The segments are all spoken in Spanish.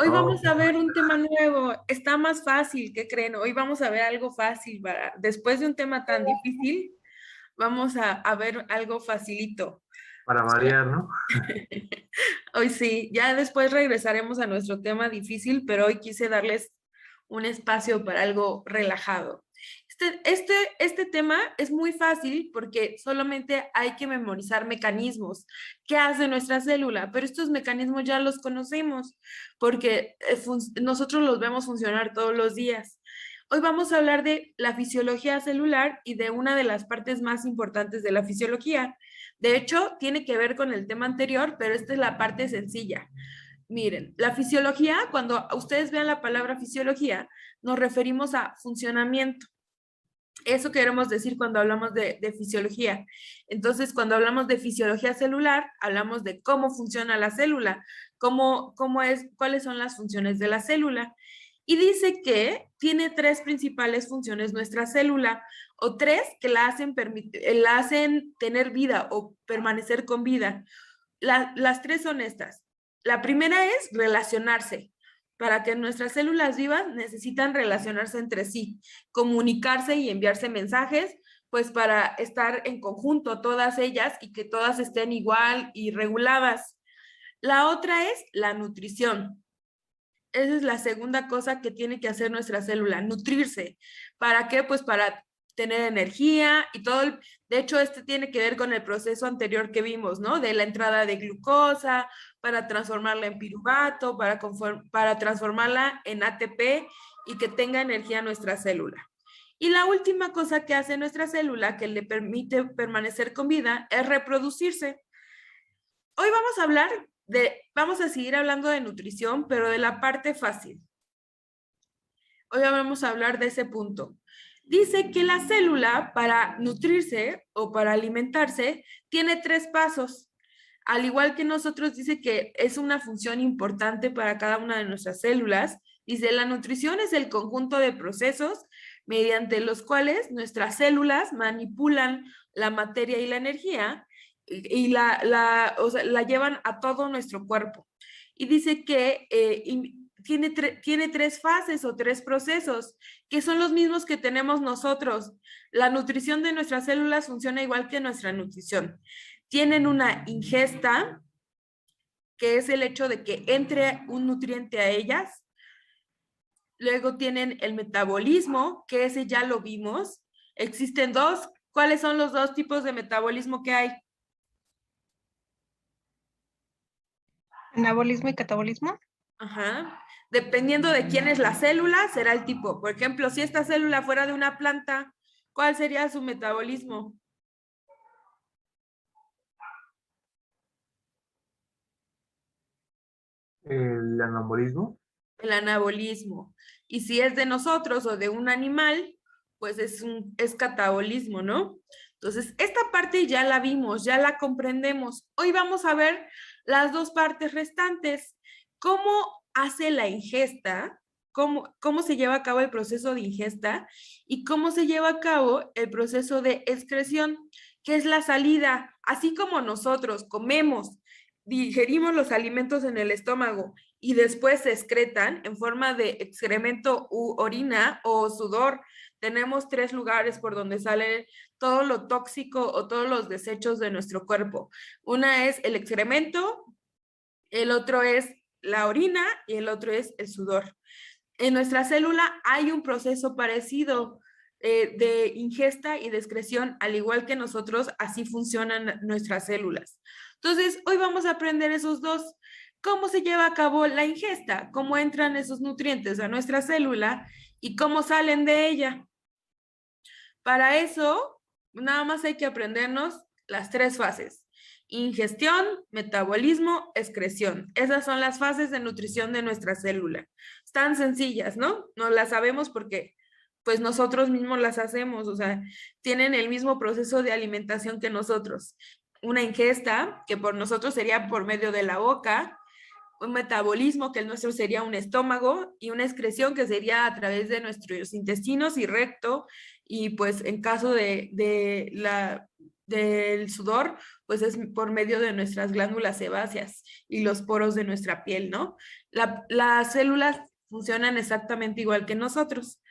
Hoy Oh, vamos a ver un tema nuevo. Está más fácil, ¿qué creen? Hoy vamos a ver algo fácil después de un tema tan difícil, vamos a ver algo facilito. para variar, ¿no? Hoy sí, ya después regresaremos a nuestro tema difícil, pero hoy quise darles un espacio para algo relajado. Este tema es muy fácil porque solamente hay que memorizar mecanismos que hace nuestra célula, pero estos mecanismos ya los conocemos porque nosotros los vemos funcionar todos los días. Hoy vamos a hablar de la fisiología celular y de una de las partes más importantes de la fisiología. De hecho, tiene que ver con el tema anterior, pero esta es la parte sencilla. Miren, la fisiología, cuando ustedes vean la palabra fisiología, nos referimos a funcionamiento. Eso queremos decir cuando hablamos de fisiología. Entonces, cuando hablamos de fisiología celular, hablamos de cómo funciona la célula, cuáles son las funciones de la célula. Y dice que tiene tres principales funciones nuestra célula, o tres que la hacen tener vida o permanecer con vida. Las tres son estas. La primera es relacionarse. Para que nuestras células vivas necesitan relacionarse entre sí, comunicarse y enviarse mensajes, pues para estar en conjunto todas ellas y que todas estén igual y reguladas. La otra es la nutrición. Esa es la segunda cosa que tiene que hacer nuestra célula, nutrirse. ¿Para qué? Pues para tener energía y todo. De hecho, este tiene que ver con el proceso anterior que vimos, ¿no? De la entrada de glucosa, para transformarla en piruvato, para transformarla en ATP y que tenga energía nuestra célula. Y la última cosa que hace nuestra célula que le permite permanecer con vida es reproducirse. Hoy vamos a seguir hablando de nutrición, pero de la parte fácil. Hoy vamos a hablar de ese punto. Dice que la célula para nutrirse o para alimentarse tiene tres pasos. Al igual que nosotros dice que es una función importante para cada una de nuestras células. Dice, la nutrición es el conjunto de procesos mediante los cuales nuestras células manipulan la materia y la energía y o sea, la llevan a todo nuestro cuerpo. Y dice que tiene tres fases o tres procesos, que son los mismos que tenemos nosotros. La nutrición de nuestras células funciona igual que nuestra nutrición. Tienen una ingesta, que es el hecho de que entre un nutriente a ellas. Luego tienen el metabolismo, que ese ya lo vimos. Existen dos. ¿Cuáles son los dos tipos de metabolismo que hay? Anabolismo y catabolismo. Ajá. Dependiendo de quién es la célula, será el tipo. Por ejemplo, si esta célula fuera de una planta, ¿cuál sería su metabolismo? El anabolismo. El anabolismo. Y si es de nosotros o de un animal, pues es catabolismo, ¿no? Entonces, esta parte ya la vimos, ya la comprendemos. Hoy vamos a ver las dos partes restantes. ¿Cómo hace la ingesta? ¿Cómo se lleva a cabo el proceso de ingesta? Y cómo se lleva a cabo el proceso de excreción, que es la salida. Así como nosotros comemos, digerimos los alimentos en el estómago y después se excretan en forma de excremento u orina o sudor. Tenemos tres lugares por donde sale todo lo tóxico o todos los desechos de nuestro cuerpo. Una es el excremento, el otro es la orina y el otro es el sudor. En nuestra célula hay un proceso parecido de ingesta y de excreción, al igual que nosotros, así funcionan nuestras células. Entonces, hoy vamos a aprender esos dos. ¿Cómo se lleva a cabo la ingesta? ¿Cómo entran esos nutrientes a nuestra célula y cómo salen de ella? Para eso, nada más hay que aprendernos las tres fases. Ingestión, metabolismo, excreción. Esas son las fases de nutrición de nuestra célula. Están sencillas, ¿no? No las sabemos porque pues nosotros mismos las hacemos, o sea, tienen el mismo proceso de alimentación que nosotros. Una ingesta, que por nosotros sería por medio de la boca, un metabolismo, que el nuestro sería un estómago, y una excreción, que sería a través de nuestros intestinos y recto, y pues en caso del sudor, pues es por medio de nuestras glándulas sebáceas y los poros de nuestra piel, ¿no? Las células funcionan exactamente igual que nosotros.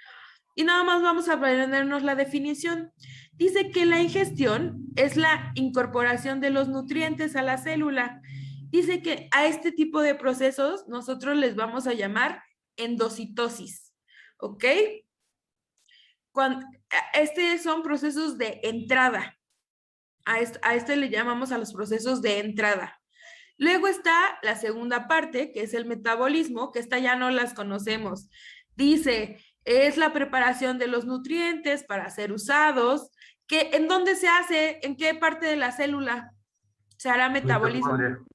Y nada más vamos a aprendernos la definición. Dice que la ingestión es la incorporación de los nutrientes a la célula. Dice que a este tipo de procesos nosotros les vamos a llamar endocitosis, ¿ok? Estos son procesos de entrada. A este le llamamos a los procesos de entrada. Luego está la segunda parte, que es el metabolismo, que esta ya no las conocemos. Dice, es la preparación de los nutrientes para ser usados. ¿En dónde se hace? ¿En qué parte de la célula se hará metabolismo? Mitocondria.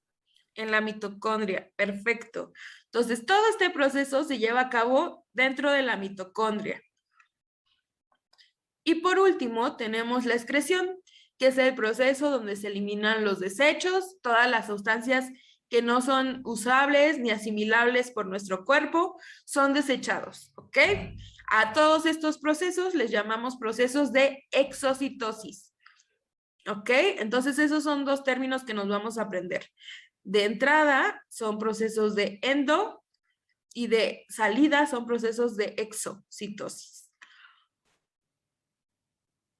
En la mitocondria. Perfecto. Entonces, todo este proceso se lleva a cabo dentro de la mitocondria. Y por último, tenemos la excreción, que es el proceso donde se eliminan los desechos, todas las sustancias que no son usables ni asimilables por nuestro cuerpo, son desechados, ¿ok? A todos estos procesos les llamamos procesos de exocitosis, ¿ok? Entonces esos son dos términos que nos vamos a aprender. De entrada son procesos de endo y de salida son procesos de exocitosis.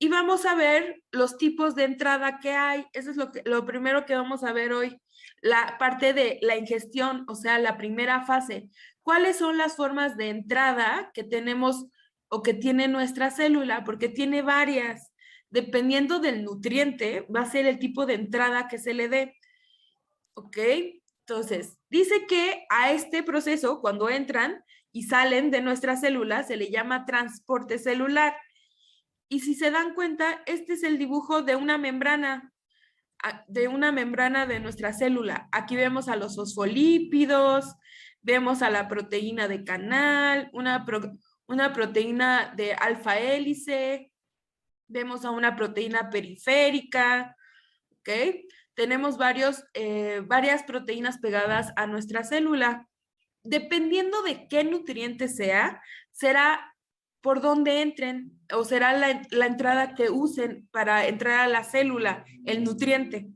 Y vamos a ver los tipos de entrada que hay. Eso es lo primero que vamos a ver hoy. La parte de la ingestión, o sea, la primera fase. ¿Cuáles son las formas de entrada que tenemos o que tiene nuestra célula? Porque tiene varias. Dependiendo del nutriente, va a ser el tipo de entrada que se le dé. ¿Ok? Entonces, dice que a este proceso, cuando entran y salen de nuestra célula, se le llama transporte celular. Y si se dan cuenta, este es el dibujo de una membrana de nuestra célula. Aquí vemos a los fosfolípidos, vemos a la proteína de canal, una proteína de alfa hélice, vemos a una proteína periférica, ¿ok? Tenemos varias proteínas pegadas a nuestra célula. Dependiendo de qué nutriente sea, será por dónde entren o será la entrada que usen para entrar a la célula, el nutriente.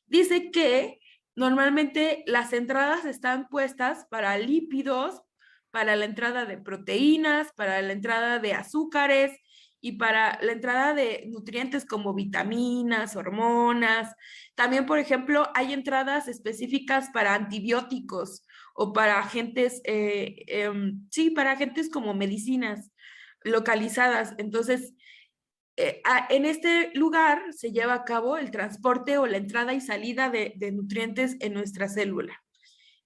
Dice que normalmente las entradas están puestas para lípidos, para la entrada de proteínas, para la entrada de azúcares y para la entrada de nutrientes como vitaminas, hormonas. También, por ejemplo, hay entradas específicas para antibióticos o para agentes, sí, para agentes como medicinas localizadas. Entonces, en este lugar se lleva a cabo el transporte o la entrada y salida de nutrientes en nuestra célula.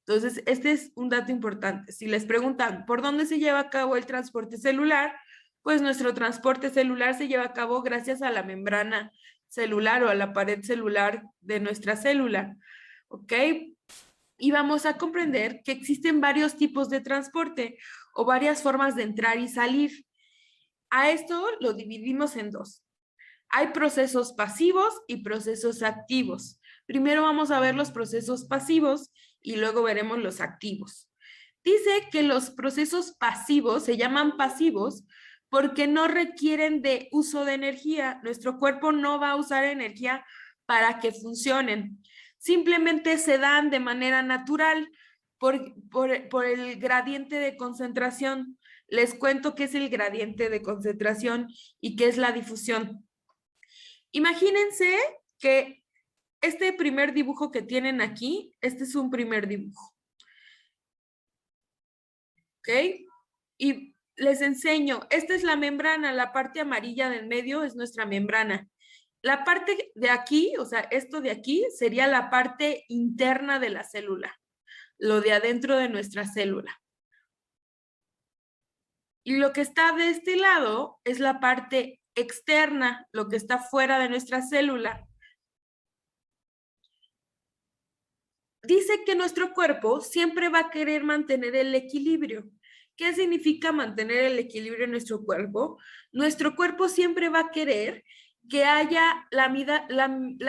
Entonces, este es un dato importante. Si les preguntan por dónde se lleva a cabo el transporte celular, pues nuestro transporte celular se lleva a cabo gracias a la membrana celular o a la pared celular de nuestra célula. ¿Ok? Y vamos a comprender que existen varios tipos de transporte o varias formas de entrar y salir. A esto lo dividimos en dos. Hay procesos pasivos y procesos activos. Primero vamos a ver los procesos pasivos y luego veremos los activos. Dice que los procesos pasivos se llaman pasivos porque no requieren de uso de energía. Nuestro cuerpo no va a usar energía para que funcionen. Simplemente se dan de manera natural por el gradiente de concentración. Les cuento qué es el gradiente de concentración y qué es la difusión. Imagínense que este primer dibujo que tienen aquí, este es un primer dibujo. ¿Ok? Y les enseño, esta es la membrana, la parte amarilla del medio es nuestra membrana. La parte de aquí, o sea, esto de aquí sería la parte interna de la célula, lo de adentro de nuestra célula. Y lo que está de este lado es la parte externa, lo que está fuera de nuestra célula. Dice que nuestro cuerpo siempre va a querer mantener el equilibrio. ¿Qué significa mantener el equilibrio en nuestro cuerpo? Nuestro cuerpo siempre va a querer que haya la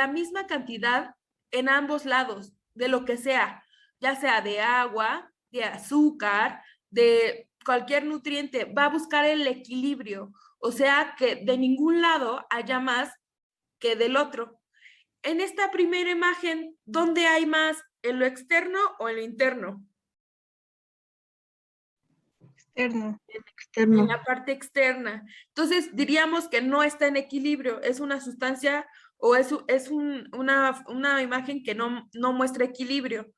misma cantidad en ambos lados, de lo que sea, ya sea de agua, de azúcar, de cualquier nutriente, va a buscar el equilibrio, o sea, que de ningún lado haya más que del otro. en esta primera imagen, ¿dónde hay más? ¿En lo externo o en lo interno? Externo. En la parte externa. Entonces diríamos que no está en equilibrio, es una sustancia o es una imagen que no muestra equilibrio.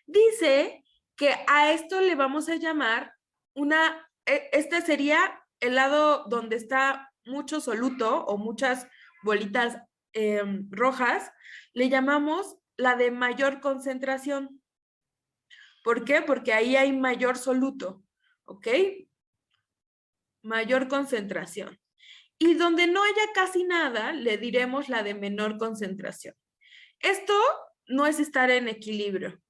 Dice que a esto le vamos a llamar este sería el lado donde está mucho soluto o muchas bolitas rojas, le llamamos la de mayor concentración. ¿Por qué? Porque ahí hay mayor soluto, ¿ok? Mayor concentración. Y donde no haya casi nada, le diremos la de menor concentración. Esto no es estar en equilibrio,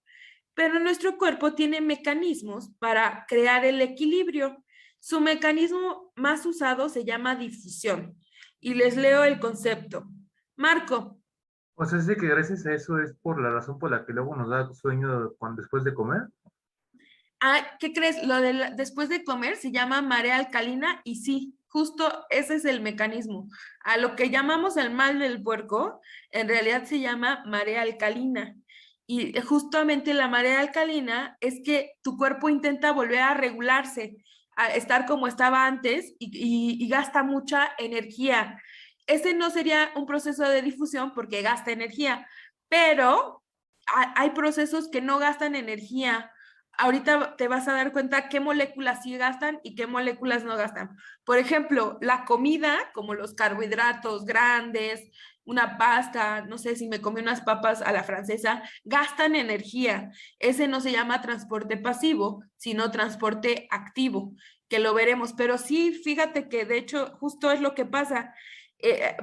pero nuestro cuerpo tiene mecanismos para crear el equilibrio. Su mecanismo más usado se llama difusión. Y les leo el concepto. Marco. O sea, sí que gracias a eso es por la razón por la que luego nos da sueño después de comer. ¿Qué crees? Lo de después de comer se llama marea alcalina y sí, justo ese es el mecanismo. A lo que llamamos el mal del puerco, en realidad se llama marea alcalina. Y justamente la marea alcalina es que tu cuerpo intenta volver a regularse, a estar como estaba antes y gasta mucha energía. Ese no sería un proceso de difusión porque gasta energía, pero hay procesos que no gastan energía. Ahorita te vas a dar cuenta qué moléculas sí gastan y qué moléculas no gastan. Por ejemplo, la comida, como los carbohidratos grandes, una pasta, no sé si me comí unas papas a la francesa, gastan energía. Ese no se llama transporte pasivo, sino transporte activo, que lo veremos. Pero sí, fíjate que de hecho justo es lo que pasa.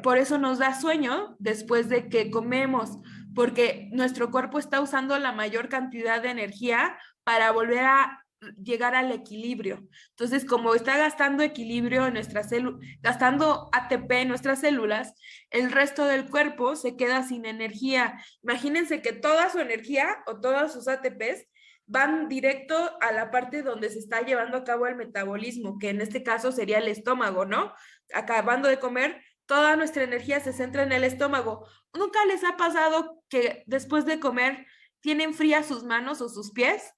Por eso nos da sueño después de que comemos, porque nuestro cuerpo está usando la mayor cantidad de energía para volver a llegar al equilibrio. Entonces, como está gastando equilibrio en nuestras células, gastando ATP en nuestras células, el resto del cuerpo se queda sin energía. Imagínense que toda su energía o todos sus ATPs van directo a la parte donde se está llevando a cabo el metabolismo, que en este caso sería el estómago, ¿no? Acabando de comer, toda nuestra energía se centra en el estómago. ¿Nunca les ha pasado que después de comer tienen frías sus manos o sus pies?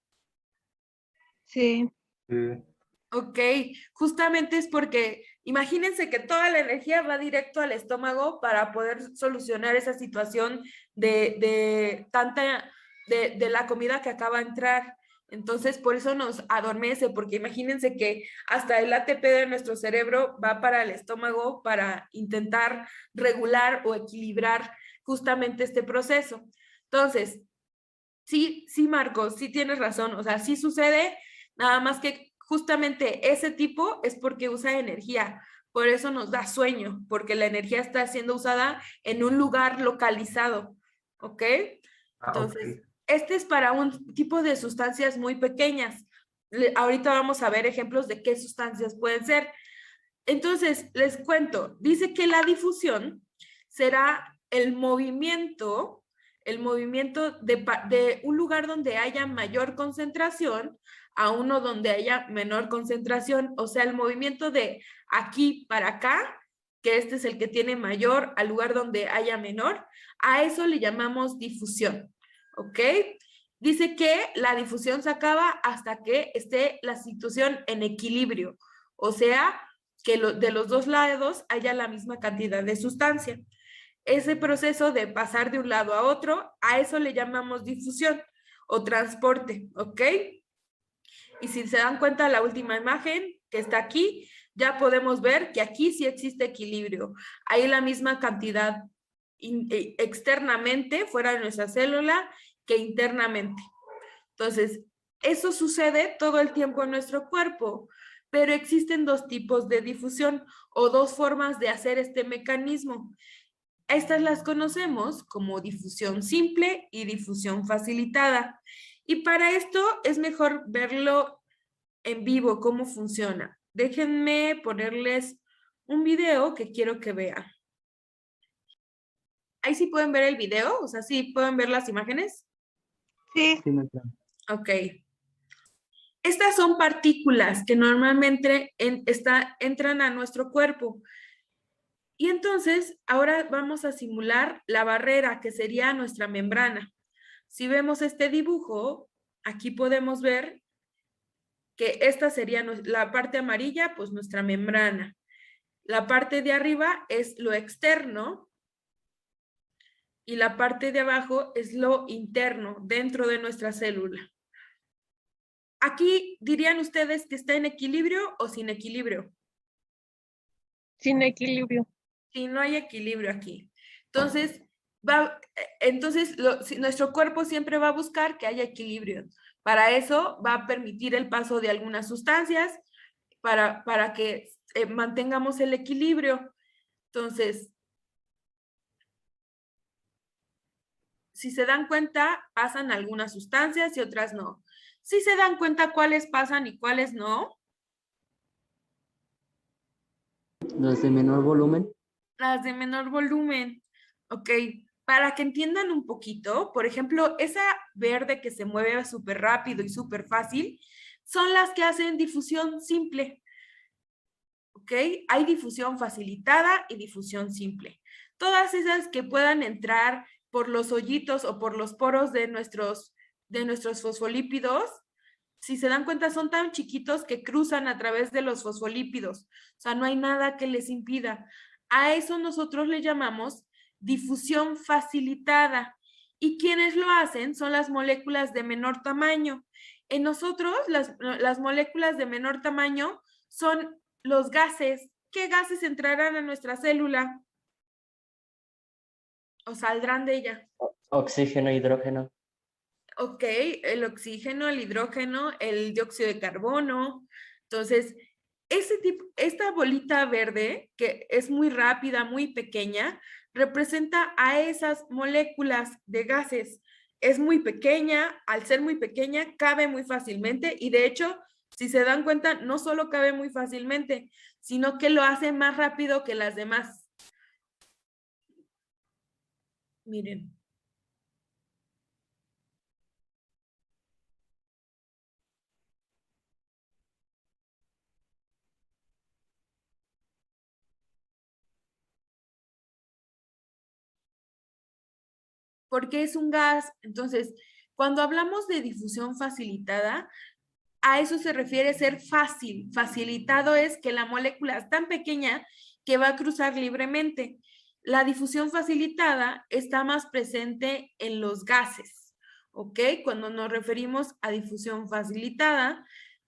Sí. Ok, justamente es porque imagínense que toda la energía va directo al estómago para poder solucionar esa situación de la comida que acaba de entrar. Entonces, por eso nos adormece, porque imagínense que hasta el ATP de nuestro cerebro va para el estómago para intentar regular o equilibrar justamente este proceso. Entonces, sí, sí, Marcos, sí tienes razón, o sea, sí sucede, nada más que justamente ese tipo es porque usa energía, por eso nos da sueño, porque la energía está siendo usada en un lugar localizado, ¿ok? Entonces, Ok. este es para un tipo de sustancias muy pequeñas. Ahorita vamos a ver ejemplos de qué sustancias pueden ser. Entonces, les cuento, dice que la difusión será el movimiento de un lugar donde haya mayor concentración a uno donde haya menor concentración, o sea, el movimiento de aquí para acá, que este es el que tiene mayor, al lugar donde haya menor, a eso le llamamos difusión, ¿ok? Dice que la difusión se acaba hasta que esté la situación en equilibrio, o sea, que de los dos lados haya la misma cantidad de sustancia. Ese proceso de pasar de un lado a otro, a eso le llamamos difusión o transporte, ¿ok? Y si se dan cuenta, la última imagen que está aquí, ya podemos ver que aquí sí existe equilibrio. Hay la misma cantidad externamente, fuera de nuestra célula, que internamente. Entonces, eso sucede todo el tiempo en nuestro cuerpo, pero existen dos tipos de difusión o dos formas de hacer este mecanismo. Estas las conocemos como difusión simple y difusión facilitada. Y para esto es mejor verlo en vivo, cómo funciona. Déjenme ponerles un video que quiero que vean. Ahí sí pueden ver el video, o sea, sí pueden ver las imágenes. Sí. Ok. Estas son partículas que normalmente entran a nuestro cuerpo Y entonces, ahora vamos a simular la barrera, que sería nuestra membrana. Si vemos este dibujo, aquí podemos ver que esta sería la parte amarilla, pues nuestra membrana. La parte de arriba es lo externo y la parte de abajo es lo interno dentro de nuestra célula. Aquí dirían ustedes que está en equilibrio o sin equilibrio. Sin equilibrio. Sí, no hay equilibrio aquí. Entonces, si nuestro cuerpo siempre va a buscar que haya equilibrio. Para eso va a permitir el paso de algunas sustancias para que mantengamos el equilibrio. Entonces, si se dan cuenta, pasan algunas sustancias y otras no. Si se dan cuenta cuáles pasan y cuáles no, Los de menor volumen. las de menor volumen. Ok, para que entiendan un poquito, por ejemplo, esa verde que se mueve súper rápido y súper fácil, son las que hacen difusión simple. ¿Ok? Hay difusión facilitada y difusión simple. Todas esas que puedan entrar por los hoyitos o por los poros de nuestros fosfolípidos, si se dan cuenta, son tan chiquitos que cruzan a través de los fosfolípidos. O sea, no hay nada que les impida. A eso nosotros le llamamos difusión facilitada. Y quienes lo hacen son las moléculas de menor tamaño. En nosotros, las moléculas de menor tamaño son los gases. ¿Qué gases entrarán a nuestra célula? ¿O saldrán de ella? Oxígeno, hidrógeno. Ok, el oxígeno, el hidrógeno, el dióxido de carbono. Entonces, esta bolita verde, que es muy rápida, muy pequeña, representa a esas moléculas de gases. Es muy pequeña, al ser muy pequeña, cabe muy fácilmente y de hecho, si se dan cuenta, no solo cabe muy fácilmente, sino que lo hace más rápido que las demás. Miren. Porque es un gas. Entonces, cuando hablamos de difusión facilitada, a eso se refiere ser fácil. Facilitado es que la molécula es tan pequeña que va a cruzar libremente. La difusión facilitada está más presente en los gases, ¿ok? Cuando nos referimos a difusión facilitada,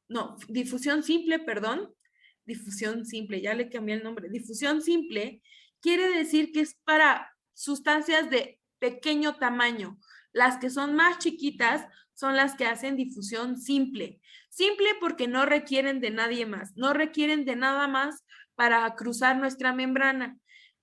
no, difusión simple, perdón, difusión simple, ya le cambié el nombre. Difusión simple quiere decir que es para sustancias de pequeño tamaño. Las que son más chiquitas son las que hacen difusión simple. Simple porque no requieren de nadie más, no requieren de nada más para cruzar nuestra membrana.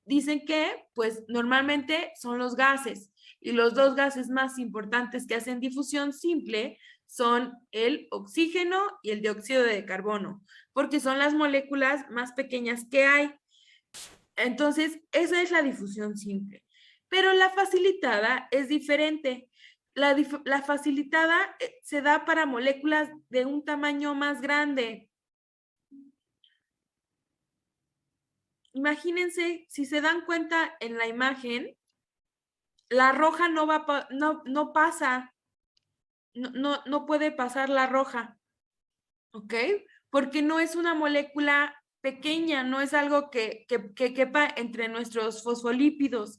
Dicen que, pues, normalmente son los gases y los dos gases más importantes que hacen difusión simple son el oxígeno y el dióxido de carbono, porque son las moléculas más pequeñas que hay. Entonces, esa es la difusión simple. Pero la facilitada es diferente. La facilitada se da para moléculas de un tamaño más grande. Imagínense, si se dan cuenta en la imagen, la roja no pasa, no puede pasar la roja, ¿ok? Porque no es una molécula pequeña, no es algo que quepa entre nuestros fosfolípidos.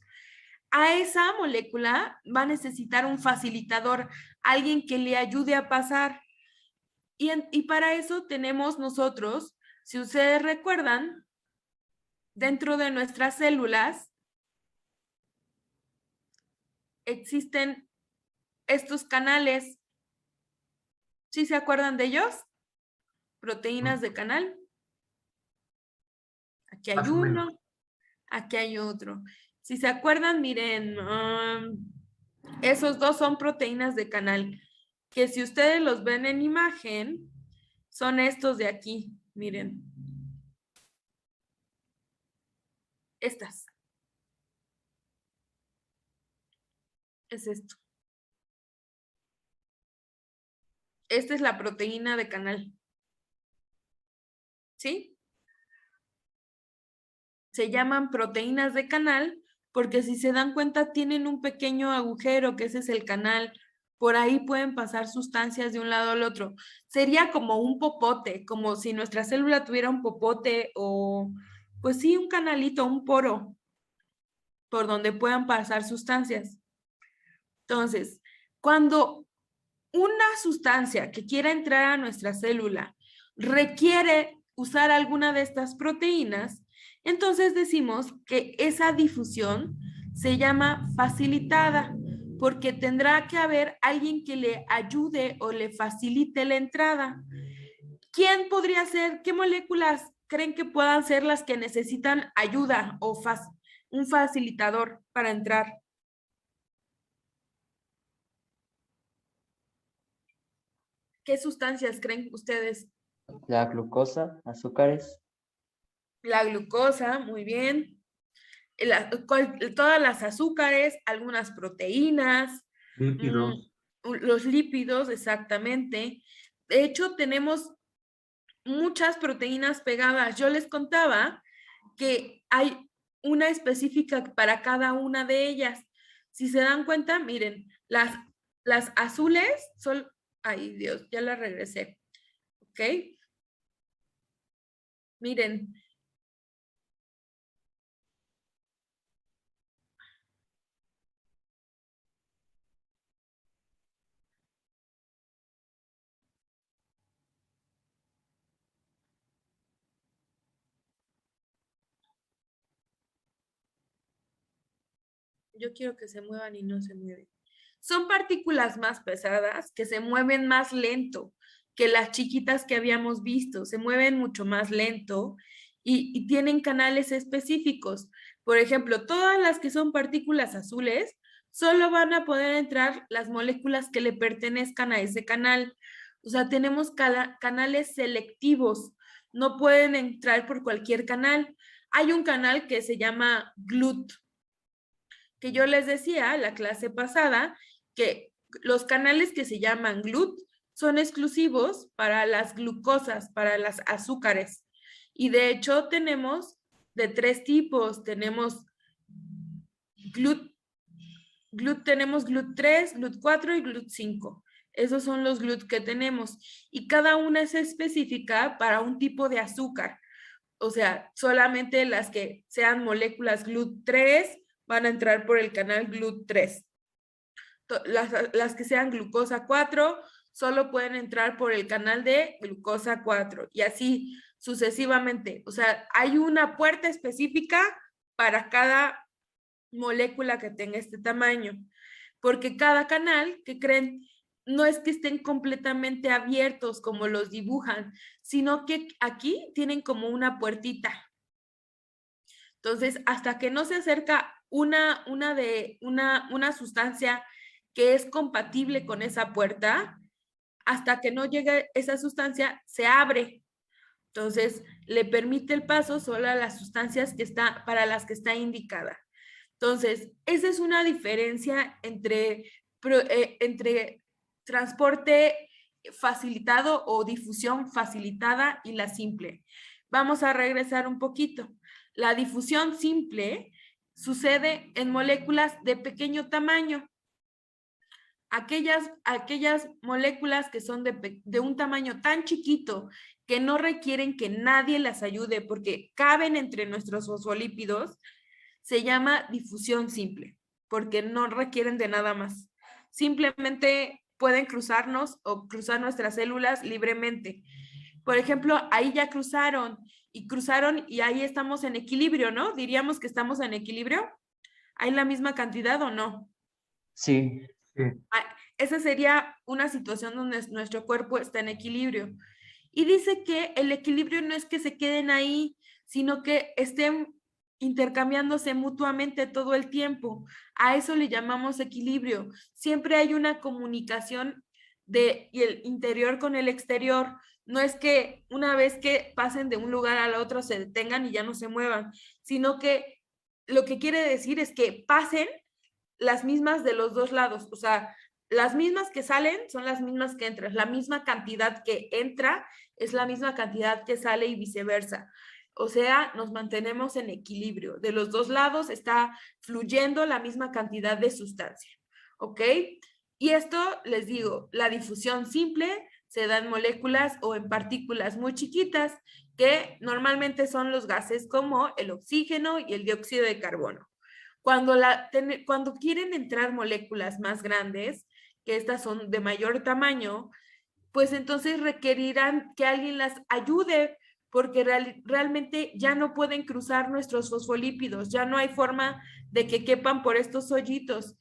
A esa molécula va a necesitar un facilitador, alguien que le ayude a pasar. Y para eso tenemos nosotros, si ustedes recuerdan, dentro de nuestras células existen estos canales. ¿Sí se acuerdan de ellos? Proteínas de canal. Aquí hay Más o menos. uno, aquí hay otro. Si se acuerdan, miren, esos dos son proteínas de canal, que si ustedes los ven en imagen, son estos de aquí, miren. Estas. Es esto. Esta es la proteína de canal. ¿Sí? se llaman proteínas de canal porque si se dan cuenta tienen un pequeño agujero, que ese es el canal. Por ahí pueden pasar sustancias de un lado al otro. Sería como un popote, como si nuestra célula tuviera un popote o, pues sí, un canalito, un poro por donde puedan pasar sustancias. Entonces, cuando una sustancia que quiera entrar a nuestra célula requiere usar alguna de estas proteínas, entonces decimos que esa difusión se llama facilitada, porque tendrá que haber alguien que le ayude o le facilite la entrada. ¿Quién podría ser? ¿Qué moléculas creen que puedan ser las que necesitan ayuda o un facilitador para entrar? ¿Qué sustancias creen ustedes? La glucosa, azúcares, La glucosa, muy bien. Todas las azúcares, algunas proteínas, Lípidos. los lípidos, exactamente. De hecho, tenemos muchas proteínas pegadas. Yo les contaba que hay una específica para cada una de ellas. Si se dan cuenta, miren, las azules son, ay Dios, ya la regresé, ¿ok? Miren, yo quiero que se muevan y no se mueven. Son partículas más pesadas que se mueven más lento que las chiquitas que habíamos visto, se mueven mucho más lento y tienen canales específicos. Por ejemplo, todas las que son partículas azules, solo van a poder entrar las moléculas que le pertenezcan a ese canal. O sea, tenemos canales selectivos, no pueden entrar por cualquier canal. Hay un canal que se llama GLUT, que yo les decía la clase pasada, que los canales que se llaman GLUT son exclusivos para las glucosas, para las azúcares. Y de hecho tenemos de 3 tipos. Tenemos tenemos GLUT3, GLUT4 y GLUT5. Esos son los GLUT que tenemos. Y cada una es específica para un tipo de azúcar. O sea, solamente las que sean moléculas GLUT3 van a entrar por el canal GLUT3. Las que sean glucosa 4 solo pueden entrar por el canal de glucosa 4 y así sucesivamente. O sea, hay una puerta específica para cada molécula que tenga este tamaño, porque cada canal, que creen, no es que estén completamente abiertos como los dibujan, sino que aquí tienen como una puertita. Entonces, hasta que no se acerca una sustancia que es compatible con esa puerta, hasta que no llegue esa sustancia, se abre. Entonces, le permite el paso solo a las sustancias para las que está indicada. Entonces, esa es una diferencia entre transporte facilitado o difusión facilitada y la simple. Vamos a regresar un poquito. La difusión simple sucede en moléculas de pequeño tamaño. Aquellas moléculas que son de un tamaño tan chiquito que no requieren que nadie las ayude porque caben entre nuestros fosfolípidos, se llama difusión simple, porque no requieren de nada más. Simplemente pueden cruzarnos o cruzar nuestras células libremente. Por ejemplo, ahí ya cruzaron y ahí estamos en equilibrio, ¿no? Diríamos que estamos en equilibrio. ¿Hay la misma cantidad o no? sí, Sí. Esa sería una situación donde nuestro cuerpo está en equilibrio. Y dice que el equilibrio no es que se queden ahí, sino que estén intercambiándose mutuamente todo el tiempo. A eso le llamamos equilibrio. Siempre hay una comunicación y el interior con el exterior. No es que una vez que pasen de un lugar al otro se detengan y ya no se muevan, sino que lo que quiere decir es que pasen las mismas de los dos lados. O sea, las mismas que salen son las mismas que entran. La misma cantidad que entra es la misma cantidad que sale y viceversa. O sea, nos mantenemos en equilibrio. De los dos lados está fluyendo la misma cantidad de sustancia. ¿Ok? Y esto, les digo, la difusión simple se da en moléculas o en partículas muy chiquitas, que normalmente son los gases como el oxígeno y el dióxido de carbono. Cuando quieren entrar moléculas más grandes, que estas son de mayor tamaño, pues entonces requerirán que alguien las ayude, porque realmente ya no pueden cruzar nuestros fosfolípidos, ya no hay forma de que quepan por estos hoyitos.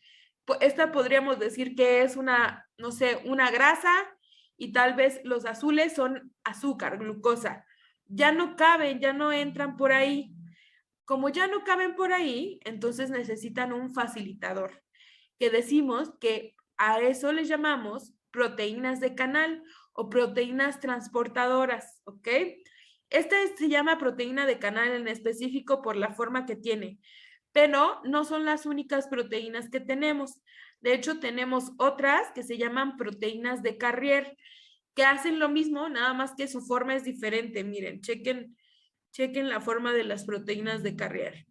Esta podríamos decir que es una, no sé, una grasa, y tal vez los azules son azúcar, glucosa. Ya no caben, ya no entran por ahí. Como ya no caben por ahí, entonces necesitan un facilitador, que decimos que a eso les llamamos proteínas de canal o proteínas transportadoras, ¿ok? Esta se llama proteína de canal en específico por la forma que tiene, pero no son las únicas proteínas que tenemos. De hecho, tenemos otras que se llaman proteínas de Carrier, que hacen lo mismo, nada más que su forma es diferente. Miren, chequen la forma de las proteínas de Carrier.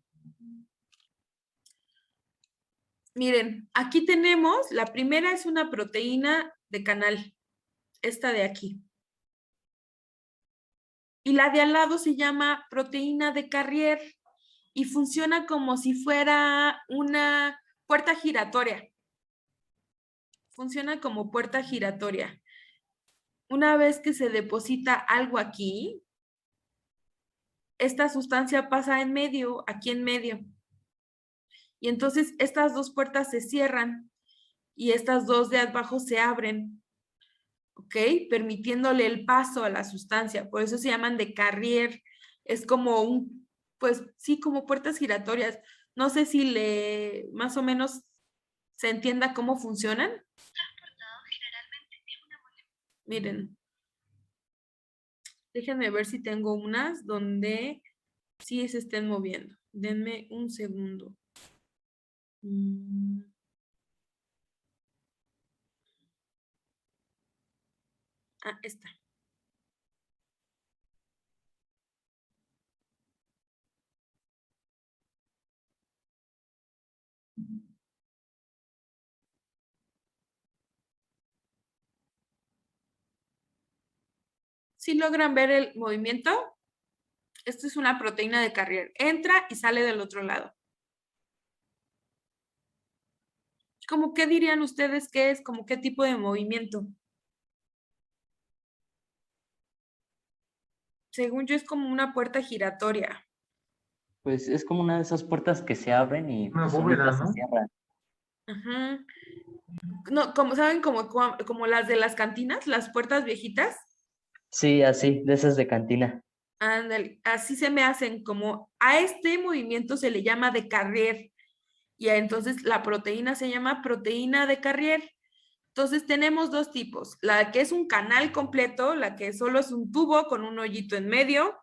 Miren, aquí tenemos, la primera es una proteína de canal, esta de aquí. Y la de al lado se llama proteína de Carrier y funciona como si fuera una puerta giratoria. Funciona como puerta giratoria. Una vez que se deposita algo aquí, esta sustancia pasa en medio, aquí en medio. Y entonces estas dos puertas se cierran y estas dos de abajo se abren, ¿ok? Permitiéndole el paso a la sustancia. Por eso se llaman de Carrier. Es como pues sí, como puertas giratorias. No sé si más o menos se entienda cómo funcionan. Miren. Déjenme ver si tengo unas donde sí se estén moviendo. Denme un segundo. Esta. ¿Sí logran ver el movimiento? Esto es una proteína de Carrier. Entra y sale del otro lado. ¿Cómo qué dirían ustedes que es? ¿Cómo qué tipo de movimiento? Según yo es como una puerta giratoria. Pues es como una de esas puertas que se abren y Una pues bóveda, solitas se ¿no? cierran. Ajá. No, ¿saben como las de las cantinas, las puertas viejitas? Sí, así, de esas de cantina. Ándale, así se me hacen, como a este movimiento se le llama de Carrier, y entonces la proteína se llama proteína de Carrier. Entonces tenemos dos tipos, la que es un canal completo, la que solo es un tubo con un hoyito en medio,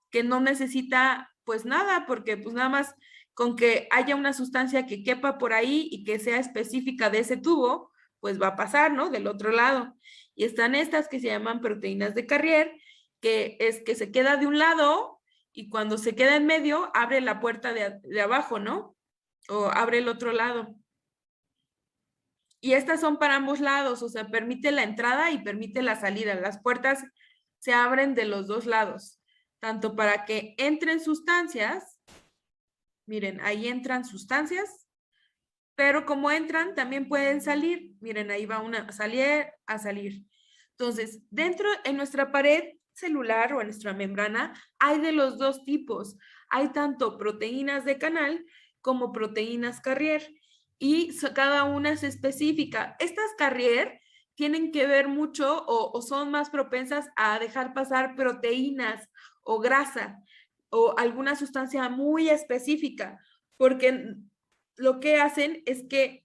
que no necesita pues nada, porque pues nada más con que haya una sustancia que quepa por ahí y que sea específica de ese tubo, pues va a pasar, ¿no? Del otro lado. Y están estas que se llaman proteínas de Carrier, que es que se queda de un lado y cuando se queda en medio, abre la puerta de abajo, ¿no? O abre el otro lado. Y estas son para ambos lados, o sea, permite la entrada y permite la salida. Las puertas se abren de los dos lados, tanto para que entren sustancias, miren, ahí entran sustancias, pero como entran, también pueden salir. Miren, ahí va una, a salir. Entonces, dentro, en nuestra pared celular o en nuestra membrana, hay de los dos tipos. Hay tanto proteínas de canal como proteínas Carrier y cada una es específica. Estas Carrier tienen que ver mucho o son más propensas a dejar pasar proteínas o grasa o alguna sustancia muy específica, porque lo que hacen es que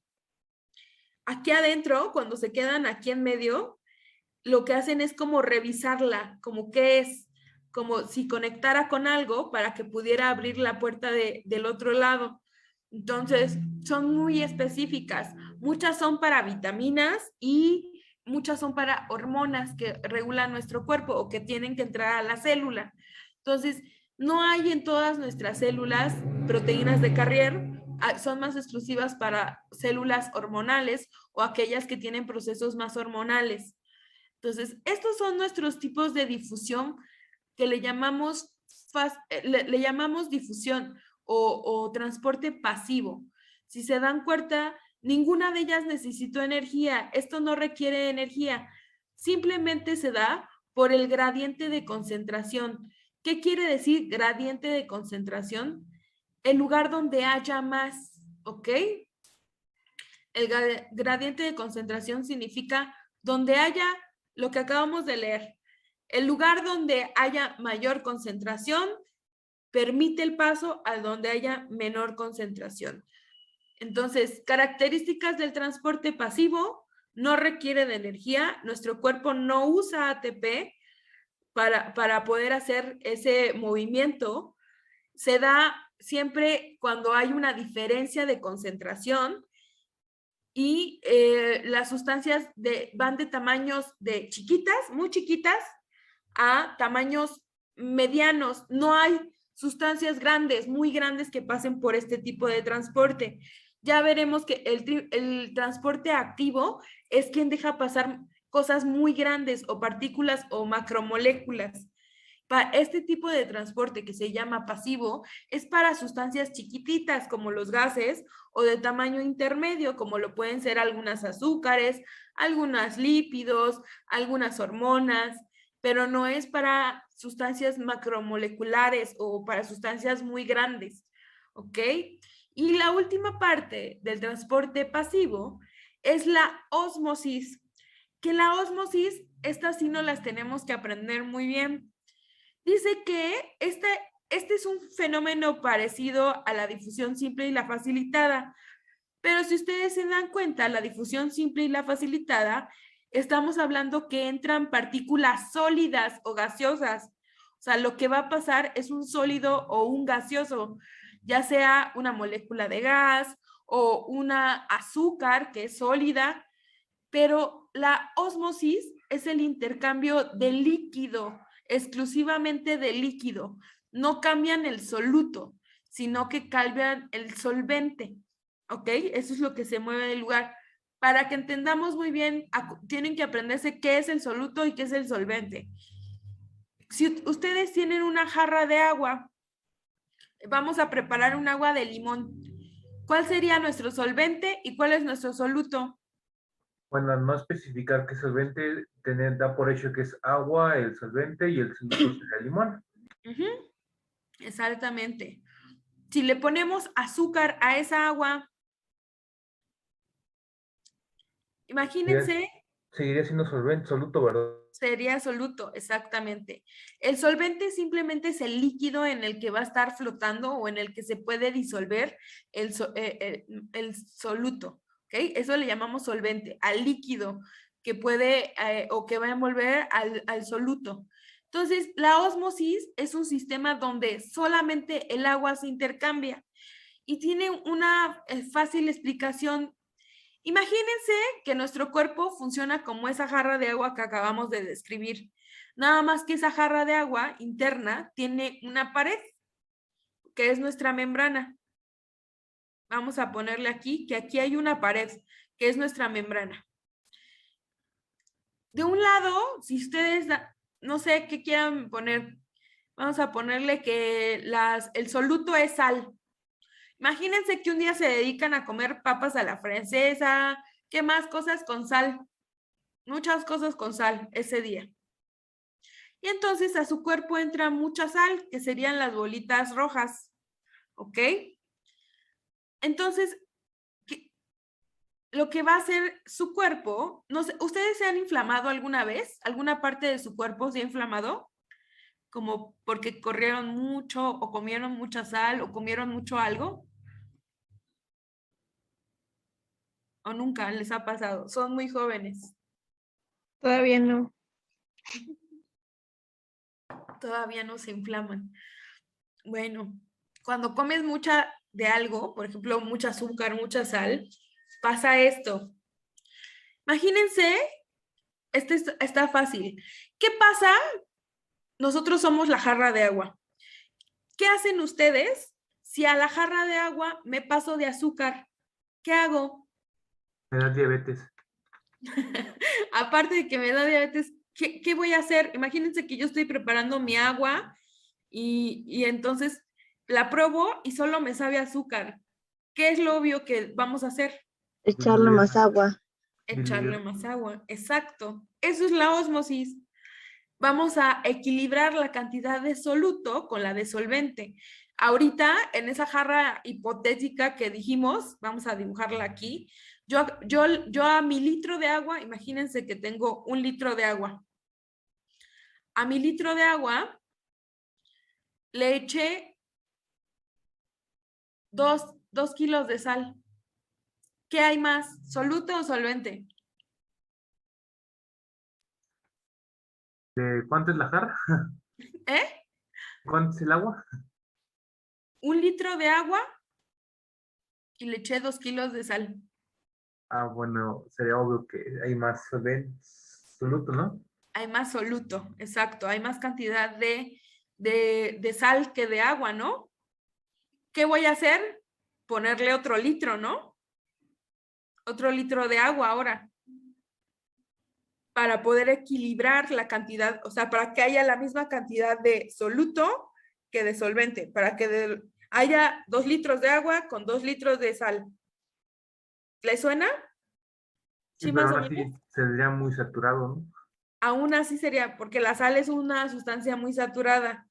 aquí adentro, cuando se quedan aquí en medio, lo que hacen es como revisarla, como qué es, como si conectara con algo para que pudiera abrir la puerta del otro lado. Entonces, son muy específicas. Muchas son para vitaminas y muchas son para hormonas que regulan nuestro cuerpo o que tienen que entrar a la célula. Entonces, No hay en todas nuestras células proteínas de Carrier, son más exclusivas para células hormonales o aquellas que tienen procesos más hormonales. Entonces, estos son nuestros tipos de difusión que le llamamos difusión o transporte pasivo. Si se dan cuenta, ninguna de ellas necesitó energía. Esto no requiere energía. Simplemente se da por el gradiente de concentración. ¿Qué quiere decir gradiente de concentración? El lugar donde haya más, ¿ok? El gradiente de concentración significa donde haya lo que acabamos de leer. El lugar donde haya mayor concentración permite el paso a donde haya menor concentración. Entonces, características del transporte pasivo: no requiere de energía, nuestro cuerpo no usa ATP para poder hacer ese movimiento. Se da siempre cuando hay una diferencia de concentración y las sustancias van de tamaños de chiquitas, muy chiquitas, a tamaños medianos. No hay sustancias grandes, muy grandes que pasen por este tipo de transporte. Ya veremos que el transporte activo es quien deja pasar cosas muy grandes o partículas o macromoléculas. Este tipo de transporte que se llama pasivo es para sustancias chiquititas como los gases o de tamaño intermedio como lo pueden ser algunas azúcares, algunos lípidos, algunas hormonas, pero no es para sustancias macromoleculares o para sustancias muy grandes, ¿ok? Y la última parte del transporte pasivo es la ósmosis, que la ósmosis, estas sí no las tenemos que aprender muy bien. Dice que este es un fenómeno parecido a la difusión simple y la facilitada, pero si ustedes se dan cuenta, la difusión simple y la facilitada, estamos hablando que entran partículas sólidas o gaseosas. O sea, lo que va a pasar es un sólido o un gaseoso, ya sea una molécula de gas o una azúcar que es sólida, pero la ósmosis es el intercambio de líquido, exclusivamente de líquido. No cambian el soluto, sino que cambian el solvente. ¿Ok? Eso es lo que se mueve del lugar. Para que entendamos muy bien, tienen que aprenderse qué es el soluto y qué es el solvente. Si ustedes tienen una jarra de agua, vamos a preparar un agua de limón. ¿Cuál sería nuestro solvente y cuál es nuestro soluto? Bueno, no especificar qué solvente, da por hecho que es agua, el solvente y el soluto será limón. Exactamente. Si le ponemos azúcar a esa agua, imagínense, Seguiría siendo solvente, soluto, ¿verdad? sería soluto, exactamente. El solvente simplemente es el líquido en el que va a estar flotando o en el que se puede disolver el soluto, ¿ok? Eso le llamamos solvente, al líquido que puede o que va a envolver al soluto. Entonces, la ósmosis es un sistema donde solamente el agua se intercambia y tiene una fácil explicación. Imagínense que nuestro cuerpo funciona como esa jarra de agua que acabamos de describir. Nada más que esa jarra de agua interna tiene una pared, que es nuestra membrana. Vamos a ponerle aquí que aquí hay una pared, que es nuestra membrana. De un lado, si ustedes, no sé qué quieran poner, vamos a ponerle que el soluto es sal. Imagínense que un día se dedican a comer papas a la francesa, ¿qué más? Cosas con sal. Muchas cosas con sal ese día. Y entonces a su cuerpo entra mucha sal, que serían las bolitas rojas. ¿Ok? Entonces, lo que va a hacer su cuerpo, no sé, ¿ustedes se han inflamado alguna vez? ¿Alguna parte de su cuerpo se ha inflamado? Como porque corrieron mucho o comieron mucha sal o comieron mucho algo. ¿O nunca les ha pasado? Son muy jóvenes. Todavía no. Todavía no se inflaman. Bueno, cuando comes mucha de algo, por ejemplo, mucha azúcar, mucha sal, pasa esto. Imagínense, está fácil. ¿Qué pasa? Nosotros somos la jarra de agua. ¿Qué hacen ustedes si a la jarra de agua me paso de azúcar? ¿Qué hago? Me da diabetes. Aparte de que me da diabetes, ¿qué voy a hacer? Imagínense que yo estoy preparando mi agua y entonces la pruebo y solo me sabe azúcar. ¿Qué es lo obvio que vamos a hacer? Echarle más agua. Echarle Diluir. más agua. Exacto. Eso es la ósmosis. Vamos a equilibrar la cantidad de soluto con la de solvente. Ahorita, en esa jarra hipotética que dijimos, vamos a dibujarla aquí, yo a mi litro de agua, imagínense que tengo 1 litro de agua. A mi litro de agua le eché 2 kilos de sal. ¿Qué hay más? ¿Soluto o solvente? ¿De cuánto es la jarra? ¿Eh? ¿Cuánto es el agua? 1 litro de agua y le eché 2 kilos de sal. Ah, bueno, sería obvio que hay más soluto, ¿no? Hay más soluto, exacto, hay más cantidad de sal que de agua, ¿no? ¿Qué voy a hacer? Ponerle otro litro, ¿no? Otro litro de agua ahora, para poder equilibrar la cantidad, o sea, para que haya la misma cantidad de soluto que de solvente, para que haya 2 litros de agua con 2 litros de sal. ¿Le suena? Sí, ¿Sí, pero más o aún menos? así sería muy saturado, ¿no? Aún así sería, porque la sal es una sustancia muy saturada,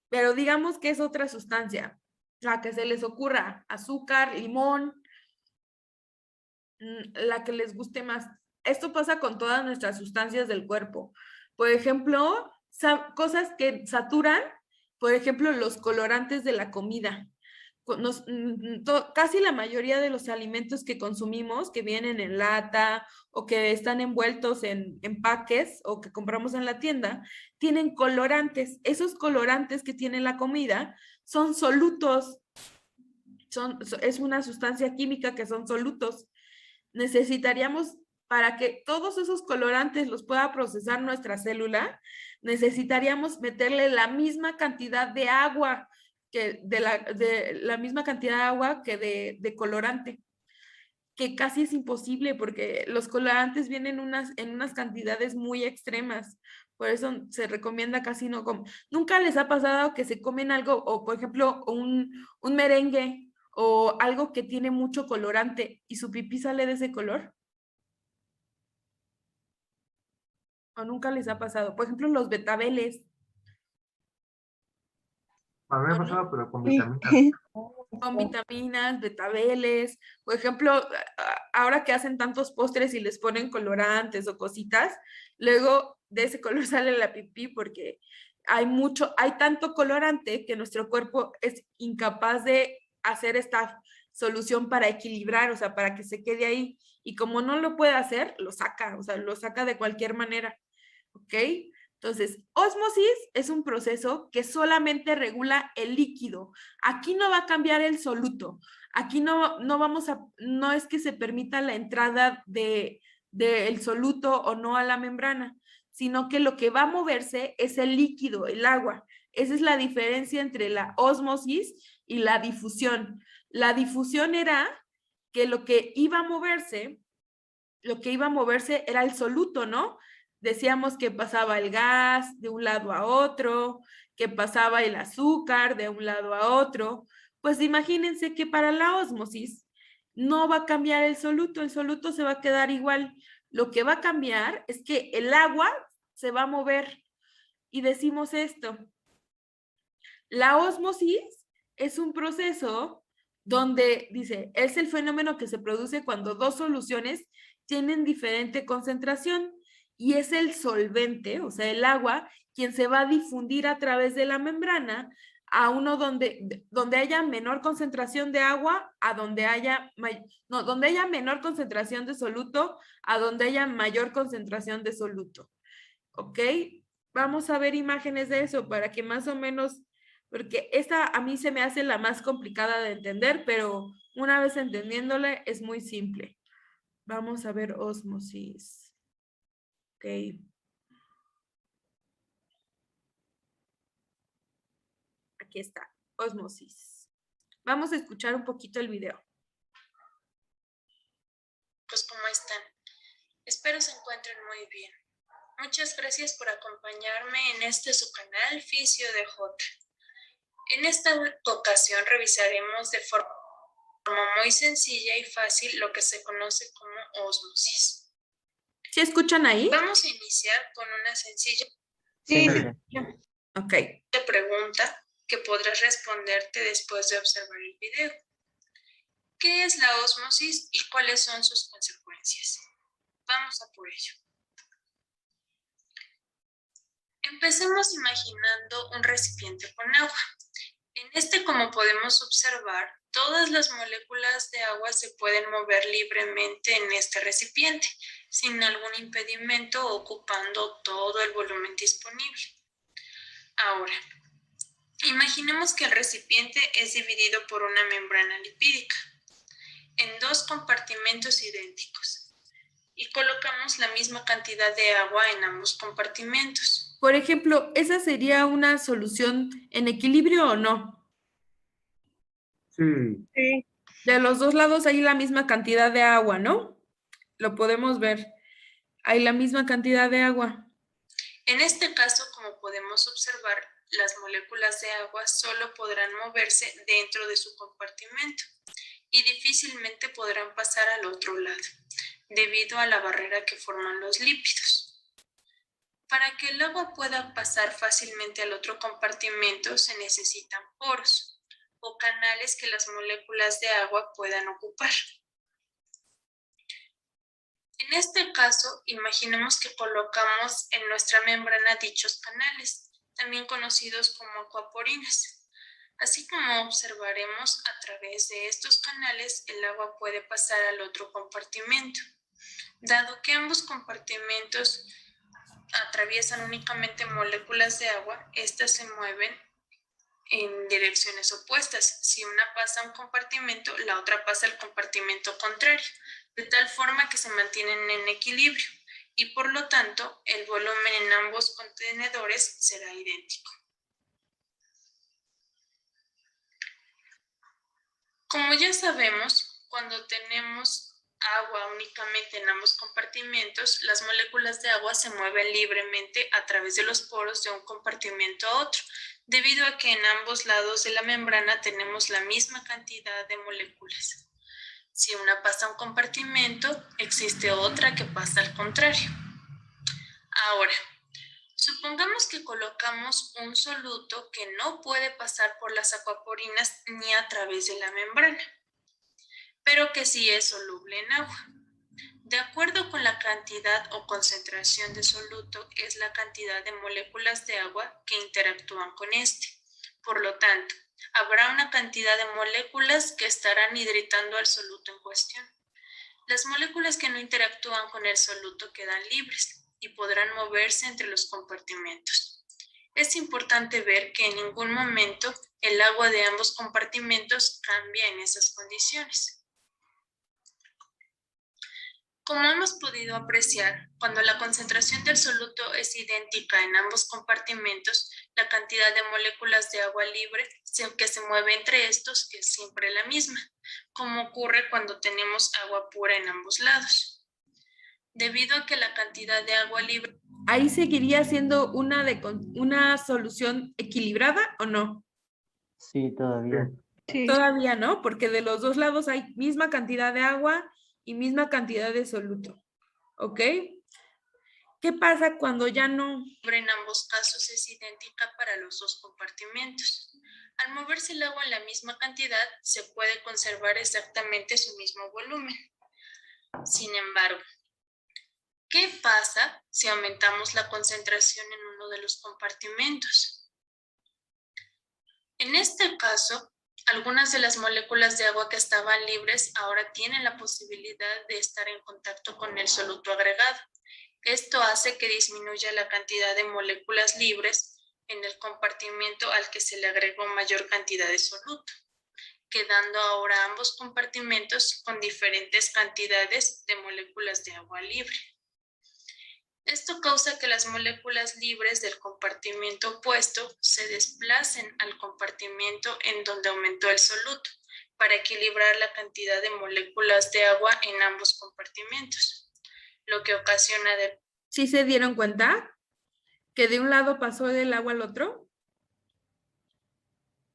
pero digamos que es otra sustancia, la que se les ocurra, azúcar, limón, la que les guste más. Esto pasa con todas nuestras sustancias del cuerpo. Por ejemplo, cosas que saturan, por ejemplo, los colorantes de la comida. Casi la mayoría de los alimentos que consumimos, que vienen en lata o que están envueltos en empaques o que compramos en la tienda, tienen colorantes. Esos colorantes que tiene la comida son solutos, es una sustancia química que son solutos. Necesitaríamos, para que todos esos colorantes los pueda procesar nuestra célula, necesitaríamos meterle la misma cantidad de agua de la misma cantidad de agua que de colorante, que casi es imposible porque los colorantes vienen en unas cantidades muy extremas. Por eso se recomienda casi no comer. ¿Nunca les ha pasado que se comen algo, o por ejemplo, un merengue o algo que tiene mucho colorante y su pipí sale de ese color? ¿O nunca les ha pasado? Por ejemplo, los betabeles, A mí me ha ¿o no? pasado, pero con Sí. vitaminas. Con vitaminas, betabeles, por ejemplo, ahora que hacen tantos postres y les ponen colorantes o cositas, luego de ese color sale la pipí porque hay tanto colorante que nuestro cuerpo es incapaz de hacer esta solución para equilibrar, o sea, para que se quede ahí. Y como no lo puede hacer, lo saca, o sea, lo saca de cualquier manera. ¿Ok? Entonces, ósmosis es un proceso que solamente regula el líquido. Aquí no va a cambiar el soluto. Aquí no es que se permita la entrada del soluto o no a la membrana, sino que lo que va a moverse es el líquido, el agua. Esa es la diferencia entre la ósmosis y la difusión. La difusión era que lo que iba a moverse era el soluto, ¿no? Decíamos que pasaba el gas de un lado a otro, que pasaba el azúcar de un lado a otro. Pues imagínense que para la ósmosis no va a cambiar el soluto se va a quedar igual. Lo que va a cambiar es que el agua se va a mover. Y decimos esto, la ósmosis es un proceso donde, dice, es el fenómeno que se produce cuando dos soluciones tienen diferente concentración y es el solvente, o sea, el agua, quien se va a difundir a través de la membrana a uno donde haya menor concentración de agua, a donde donde haya menor concentración de soluto, a donde haya mayor concentración de soluto. ¿Ok? Vamos a ver imágenes de eso para que más o menos, porque esta a mí se me hace la más complicada de entender, pero una vez entendiéndole es muy simple. Vamos a ver ósmosis. Ok. Aquí está. ósmosis. Vamos a escuchar un poquito el video. Pues, ¿cómo están? Espero se encuentren muy bien. Muchas gracias por acompañarme en este su canal Fisio de J. En esta ocasión revisaremos de forma muy sencilla y fácil lo que se conoce como ósmosis. ¿Sí escuchan ahí? Vamos a iniciar con una sencilla Sí. Ok. pregunta que podrás responderte después de observar el video. ¿Qué es la ósmosis y cuáles son sus consecuencias? Vamos a por ello. Empecemos imaginando un recipiente con agua. En este, como podemos observar, todas las moléculas de agua se pueden mover libremente en este recipiente, sin algún impedimento, ocupando todo el volumen disponible. Ahora, imaginemos que el recipiente es dividido por una membrana lipídica en dos compartimentos idénticos y colocamos la misma cantidad de agua en ambos compartimentos. Por ejemplo, ¿esa sería una solución en equilibrio o no? Sí, Sí. De los dos lados hay la misma cantidad de agua, ¿no? Lo podemos ver. Hay la misma cantidad de agua. En este caso, como podemos observar, las moléculas de agua solo podrán moverse dentro de su compartimento y difícilmente podrán pasar al otro lado, debido a la barrera que forman los lípidos. Para que el agua pueda pasar fácilmente al otro compartimento se necesitan poros o canales que las moléculas de agua puedan ocupar. En este caso, imaginemos que colocamos en nuestra membrana dichos canales, también conocidos como acuaporinas. Así como observaremos, a través de estos canales el agua puede pasar al otro compartimento. Dado que ambos compartimentos atraviesan únicamente moléculas de agua, estas se mueven en direcciones opuestas. Si una pasa a un compartimento, la otra pasa al compartimento contrario, de tal forma que se mantienen en equilibrio y por lo tanto el volumen en ambos contenedores será idéntico. Como ya sabemos, cuando tenemos agua únicamente en ambos compartimentos, las moléculas de agua se mueven libremente a través de los poros de un compartimento a otro, debido a que en ambos lados de la membrana tenemos la misma cantidad de moléculas. Si una pasa a un compartimento, existe otra que pasa al contrario. Ahora, supongamos que colocamos un soluto que no puede pasar por las acuaporinas ni a través de la membrana, pero que sí es soluble en agua. De acuerdo con la cantidad o concentración de soluto, es la cantidad de moléculas de agua que interactúan con este. Por lo tanto, habrá una cantidad de moléculas que estarán hidratando al soluto en cuestión. Las moléculas que no interactúan con el soluto quedan libres y podrán moverse entre los compartimentos. Es importante ver que en ningún momento el agua de ambos compartimentos cambia en esas condiciones. Como hemos podido apreciar, cuando la concentración del soluto es idéntica en ambos compartimentos, la cantidad de moléculas de agua libre que se mueve entre estos es siempre la misma, como ocurre cuando tenemos agua pura en ambos lados. Debido a que la cantidad de agua libre... ¿Ahí seguiría siendo una solución equilibrada o no? Sí, todavía. Sí. Todavía no, porque de los dos lados hay misma cantidad de agua y misma cantidad de soluto. ¿Ok? ¿Qué pasa cuando ya no? En ambos casos es idéntica para los dos compartimentos. Al moverse el agua en la misma cantidad, se puede conservar exactamente su mismo volumen. Sin embargo, ¿qué pasa si aumentamos la concentración en uno de los compartimentos? En este caso, algunas de las moléculas de agua que estaban libres ahora tienen la posibilidad de estar en contacto con el soluto agregado. Esto hace que disminuya la cantidad de moléculas libres en el compartimento al que se le agregó mayor cantidad de soluto, quedando ahora ambos compartimentos con diferentes cantidades de moléculas de agua libre. Esto causa que las moléculas libres del compartimento opuesto se desplacen al compartimento en donde aumentó el soluto, para equilibrar la cantidad de moléculas de agua en ambos compartimentos, lo que ocasiona de... ¿Sí se dieron cuenta que de un lado pasó del agua al otro?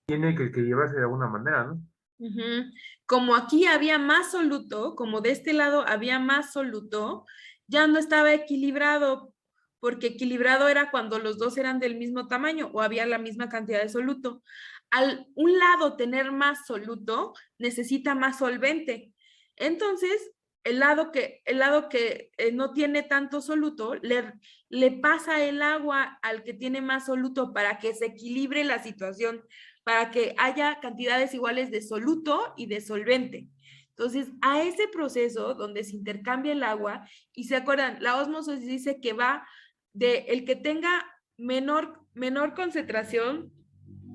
Tiene que llevarse de alguna manera, ¿no? Ujú. Como aquí había más soluto, como de este lado había más soluto, ya no estaba equilibrado, porque equilibrado era cuando los dos eran del mismo tamaño o había la misma cantidad de soluto. Al un lado tener más soluto, necesita más solvente. Entonces, el lado que no tiene tanto soluto, le pasa el agua al que tiene más soluto para que se equilibre la situación, para que haya cantidades iguales de soluto y de solvente. Entonces, a ese proceso donde se intercambia el agua, y se acuerdan, la ósmosis dice que va de el que tenga menor concentración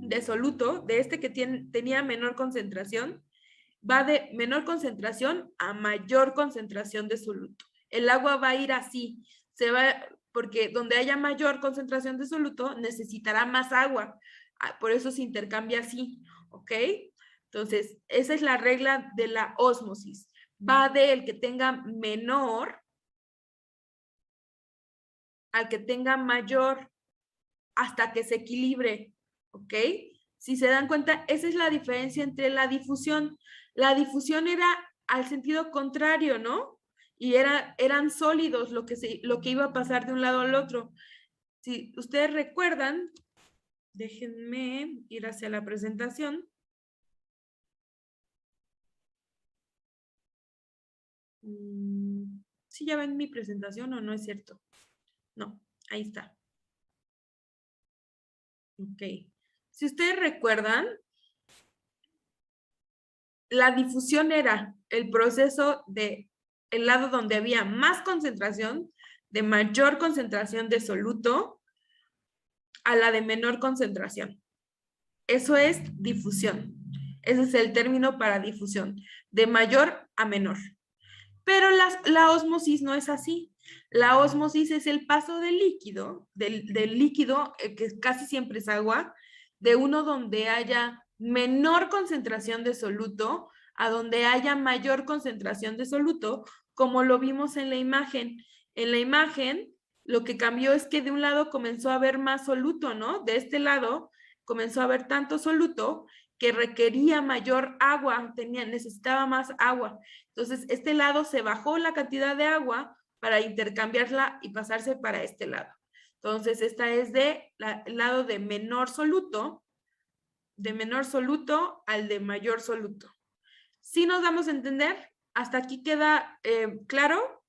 de soluto, de este que tenía menor concentración, va de menor concentración a mayor concentración de soluto. El agua va a ir así, se va, porque donde haya mayor concentración de soluto necesitará más agua, por eso se intercambia así, ¿ok? Entonces, esa es la regla de la ósmosis. Va del que tenga menor al que tenga mayor hasta que se equilibre, ¿ok? Si se dan cuenta, esa es la diferencia entre la difusión. La difusión era al sentido contrario, ¿no? Y eran sólidos lo que iba a pasar de un lado al otro. Si ustedes recuerdan, déjenme ir hacia la presentación. ¿Sí ya ven mi presentación o no es cierto? No, ahí está. Ok. Si ustedes recuerdan, la difusión era el proceso de el lado donde había más concentración, de mayor concentración de soluto, a la de menor concentración. Eso es difusión. Ese es el término para difusión, de mayor a menor. Pero la ósmosis no es así. La ósmosis es el paso del líquido, del líquido, que casi siempre es agua, de uno donde haya menor concentración de soluto a donde haya mayor concentración de soluto, como lo vimos en la imagen. En la imagen, lo que cambió es que de un lado comenzó a haber más soluto, ¿no? De este lado comenzó a haber tanto soluto que requería mayor agua, necesitaba más agua. Entonces, este lado se bajó la cantidad de agua para intercambiarla y pasarse para este lado. Entonces, esta es el lado de menor soluto al de mayor soluto. ¿Sí nos damos a entender? ¿Hasta aquí queda claro?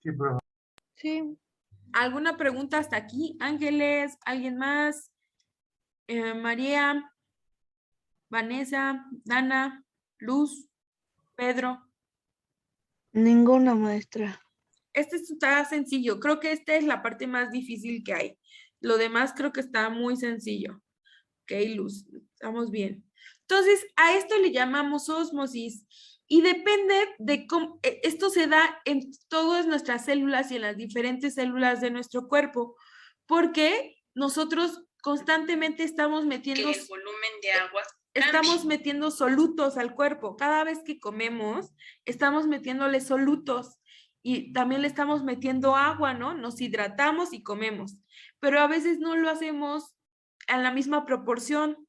Sí, pero Sí. ¿Alguna pregunta hasta aquí? Ángeles, ¿alguien más? María, Vanessa, Dana, Luz, Pedro. Ninguna maestra. Este está sencillo. Creo que esta es la parte más difícil que hay. Lo demás creo que está muy sencillo. Ok, Luz, estamos bien. Entonces, a esto le llamamos ósmosis y depende de cómo, esto se da en todas nuestras células y en las diferentes células de nuestro cuerpo, porque nosotros constantemente estamos metiendo... Que el volumen de agua Estamos metiendo solutos al cuerpo. Cada vez que comemos, estamos metiéndole solutos y también le estamos metiendo agua, ¿no? Nos hidratamos y comemos, pero a veces no lo hacemos en la misma proporción.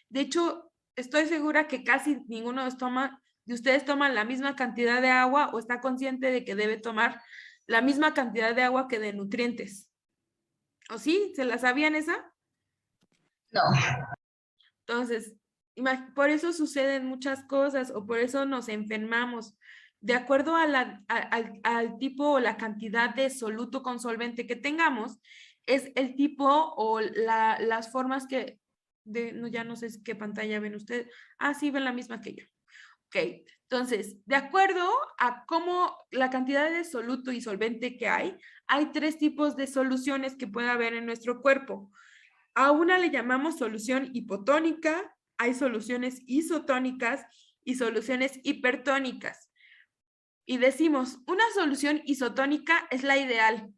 De hecho, estoy segura que casi ninguno de ustedes toma la misma cantidad de agua o está consciente de que debe tomar la misma cantidad de agua que de nutrientes. ¿O sí? ¿Se la sabían esa? No. Entonces, por eso suceden muchas cosas o por eso nos enfermamos. De acuerdo a al tipo o la cantidad de soluto con solvente que tengamos, es el tipo o las formas no, ya no sé qué pantalla ven ustedes. Ah, sí, ven la misma que yo. Ok, entonces, de acuerdo a cómo la cantidad de soluto y solvente que hay 3 tipos de soluciones que puede haber en nuestro cuerpo. A una le llamamos solución hipotónica, hay soluciones isotónicas y soluciones hipertónicas. y decimos, una solución isotónica es la ideal,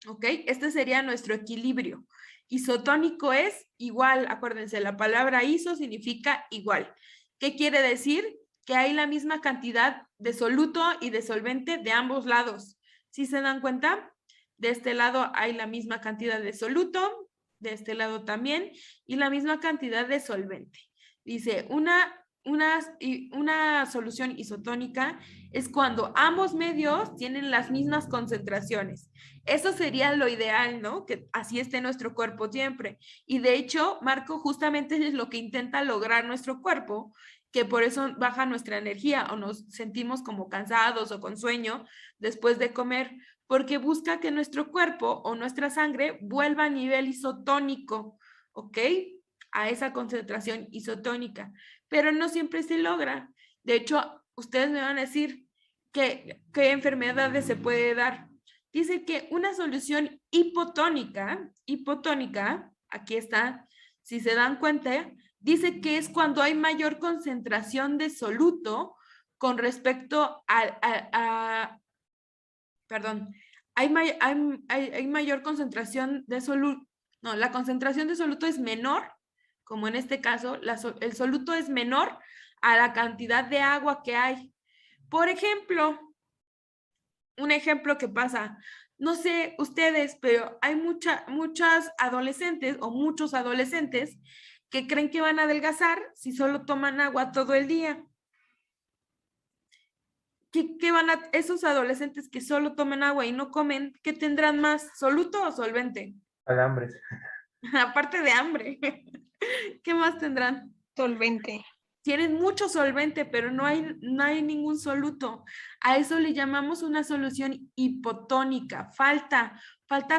¿ok? Este sería nuestro equilibrio. Isotónico es igual, acuérdense, la palabra iso significa igual. ¿Qué quiere decir? Que hay la misma cantidad de soluto y de solvente de ambos lados. ¿Sí se dan cuenta? De este lado hay la misma cantidad de soluto, de este lado también, y la misma cantidad de solvente. Dice, una solución isotónica es cuando ambos medios tienen las mismas concentraciones. Eso sería lo ideal, ¿no? Que así esté nuestro cuerpo siempre. Y de hecho, Marco, justamente es lo que intenta lograr nuestro cuerpo, que por eso baja nuestra energía o nos sentimos como cansados o con sueño después de comer, porque busca que nuestro cuerpo o nuestra sangre vuelva a nivel isotónico, ¿ok? A esa concentración isotónica, pero no siempre se logra. De hecho, ustedes me van a decir qué enfermedades se puede dar. Dice que una solución hipotónica, aquí está, si se dan cuenta, dice que es cuando hay mayor concentración de soluto con respecto perdón, hay mayor concentración de soluto, no, la concentración de soluto es menor, como en este caso, el soluto es menor a la cantidad de agua que hay. Por ejemplo, un ejemplo que pasa, no sé ustedes, pero hay muchas adolescentes o muchos adolescentes que creen que van a adelgazar si solo toman agua todo el día. ¿Qué van a, esos adolescentes que solo toman agua y no comen, qué tendrán más, soluto o solvente? Alambres. Aparte de hambre, ¿qué más tendrán? Solvente. Tienen mucho solvente, pero no hay ningún soluto. A eso le llamamos una solución hipotónica. Falta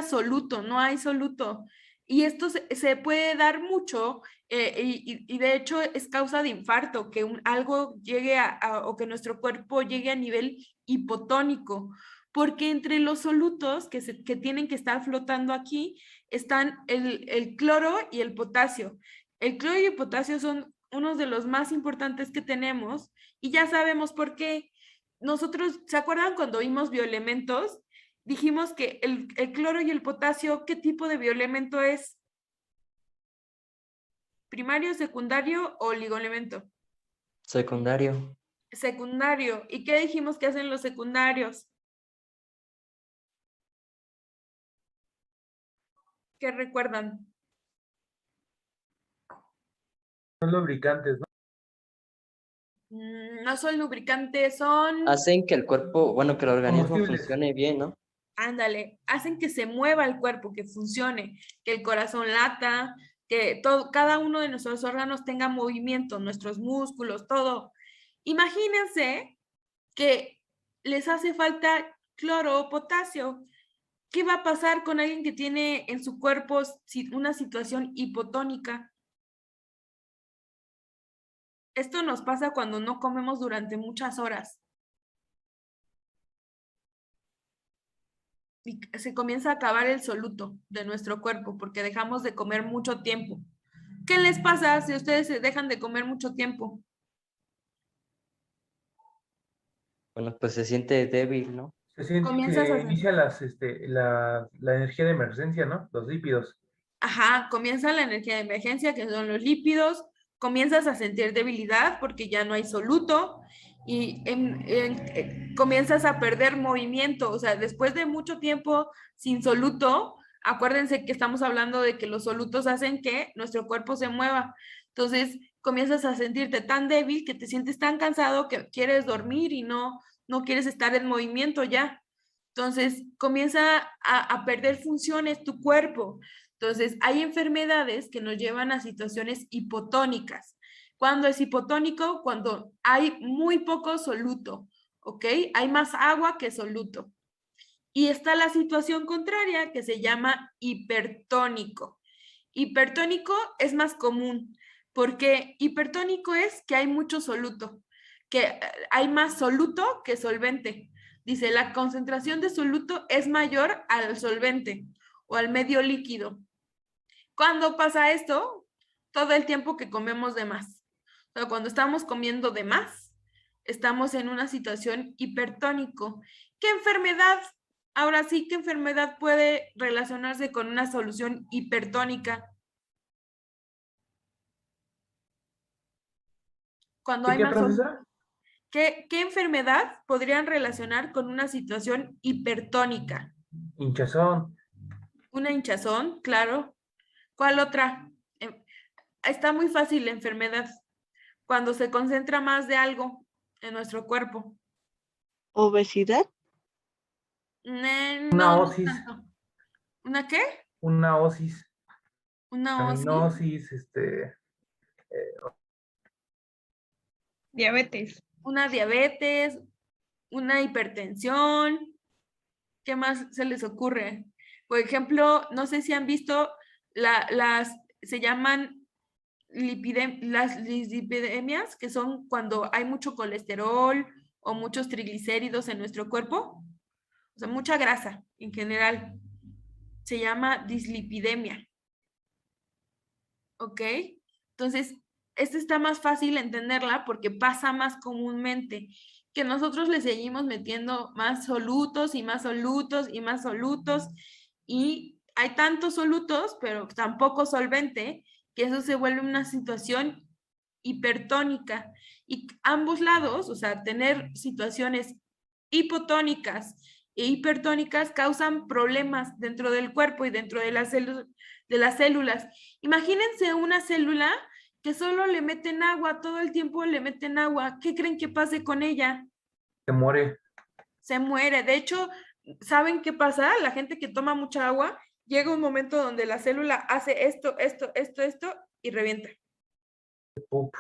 soluto, no hay soluto. Y esto se puede dar mucho y de hecho es causa de infarto, que algo llegue o que nuestro cuerpo llegue a nivel hipotónico. Porque entre los solutos que tienen que estar flotando aquí están el cloro y el potasio. El cloro y el potasio son uno de los más importantes que tenemos y ya sabemos por qué. Nosotros, ¿se acuerdan cuando vimos bioelementos? Dijimos que el cloro y el potasio, ¿qué tipo de bioelemento es? ¿Primario, secundario o oligoelemento? Secundario. Secundario. ¿Y qué dijimos que hacen los secundarios? ¿Qué recuerdan? Son lubricantes, ¿no? No son lubricantes, son... Hacen que el cuerpo, bueno, que el organismo Combustibles. funcione bien, ¿no? Ándale, hacen que se mueva el cuerpo, que funcione, que el corazón lata, que todo, cada uno de nuestros órganos tenga movimiento, nuestros músculos, todo. Imagínense que les hace falta cloro o potasio. ¿Qué va a pasar con alguien que tiene en su cuerpo una situación hipotónica? Esto nos pasa cuando no comemos durante muchas horas. Y se comienza a acabar el soluto de nuestro cuerpo porque dejamos de comer mucho tiempo. ¿Qué les pasa si ustedes se dejan de comer mucho tiempo? Bueno, pues se siente débil, ¿no? Comienzas Se a inicia la energía de emergencia, ¿no? Los lípidos. Ajá, comienza la energía de emergencia, que son los lípidos, comienzas a sentir debilidad porque ya no hay soluto y comienzas a perder movimiento, o sea, después de mucho tiempo sin soluto, acuérdense que estamos hablando de que los solutos hacen que nuestro cuerpo se mueva, entonces comienzas a sentirte tan débil que te sientes tan cansado que quieres dormir y no quieres estar en movimiento ya. Entonces comienza a perder funciones tu cuerpo. Entonces, hay enfermedades que nos llevan a situaciones hipotónicas. ¿Cuándo es hipotónico? Cuando hay muy poco soluto, ¿ok? Hay más agua que soluto. Y está la situación contraria que se llama hipertónico. Hipertónico es más común porque hipertónico es que hay mucho soluto, que hay más soluto que solvente. Dice, la concentración de soluto es mayor al solvente o al medio líquido. ¿Cuándo pasa esto? Todo el tiempo que comemos de más. O sea, cuando estamos comiendo de más, estamos en una situación hipertónico. ¿Qué enfermedad, ahora sí, qué enfermedad puede relacionarse con una solución hipertónica? Cuando hay ¿Qué, más profesora? ¿Qué enfermedad podrían relacionar con una situación hipertónica? Hinchazón. Una hinchazón, claro. ¿Cuál otra? Está muy fácil la enfermedad. Cuando se concentra más de algo en nuestro cuerpo. Obesidad. Una No, no osis. tanto. ¿Una qué? Una osis. Una osis. Aminosis, Diabetes. Una diabetes, una hipertensión. ¿Qué más se les ocurre? Por ejemplo, no sé si han visto se llaman las dislipidemias, que son cuando hay mucho colesterol o muchos triglicéridos en nuestro cuerpo, o sea, mucha grasa en general. Se llama dislipidemia. ¿Ok? Entonces, esta está más fácil entenderla porque pasa más comúnmente, que nosotros le seguimos metiendo más solutos y más solutos y más solutos, y hay tantos solutos, pero tampoco solvente, que eso se vuelve una situación hipertónica. Y ambos lados, o sea, tener situaciones hipotónicas e hipertónicas causan problemas dentro del cuerpo y dentro de las células. Imagínense una célula que solo le meten agua, todo el tiempo le meten agua. ¿Qué creen que pase con ella? se muere. Se muere. De hecho, ¿saben qué pasa? La gente que toma mucha agua, llega un momento donde la célula hace esto y revienta. Pup.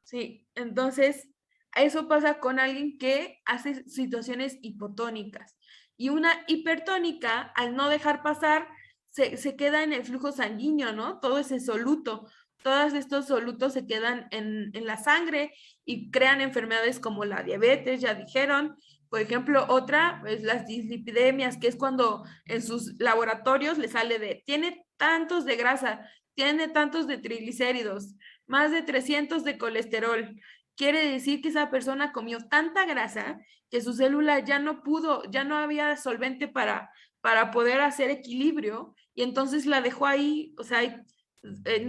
Sí, entonces eso pasa con alguien que hace situaciones hipotónicas. Y una hipertónica, al no dejar pasar, se queda en el flujo sanguíneo, ¿no? Todo ese soluto, todos estos solutos se quedan en la sangre y crean enfermedades como la diabetes, ya dijeron. Por ejemplo, otra es las dislipidemias, que es cuando en sus laboratorios le sale tiene tantos de grasa, tiene tantos de triglicéridos, más de 300 de colesterol. Quiere decir que esa persona comió tanta grasa que su célula ya no pudo, ya no había solvente para poder hacer equilibrio y entonces la dejó ahí, o sea,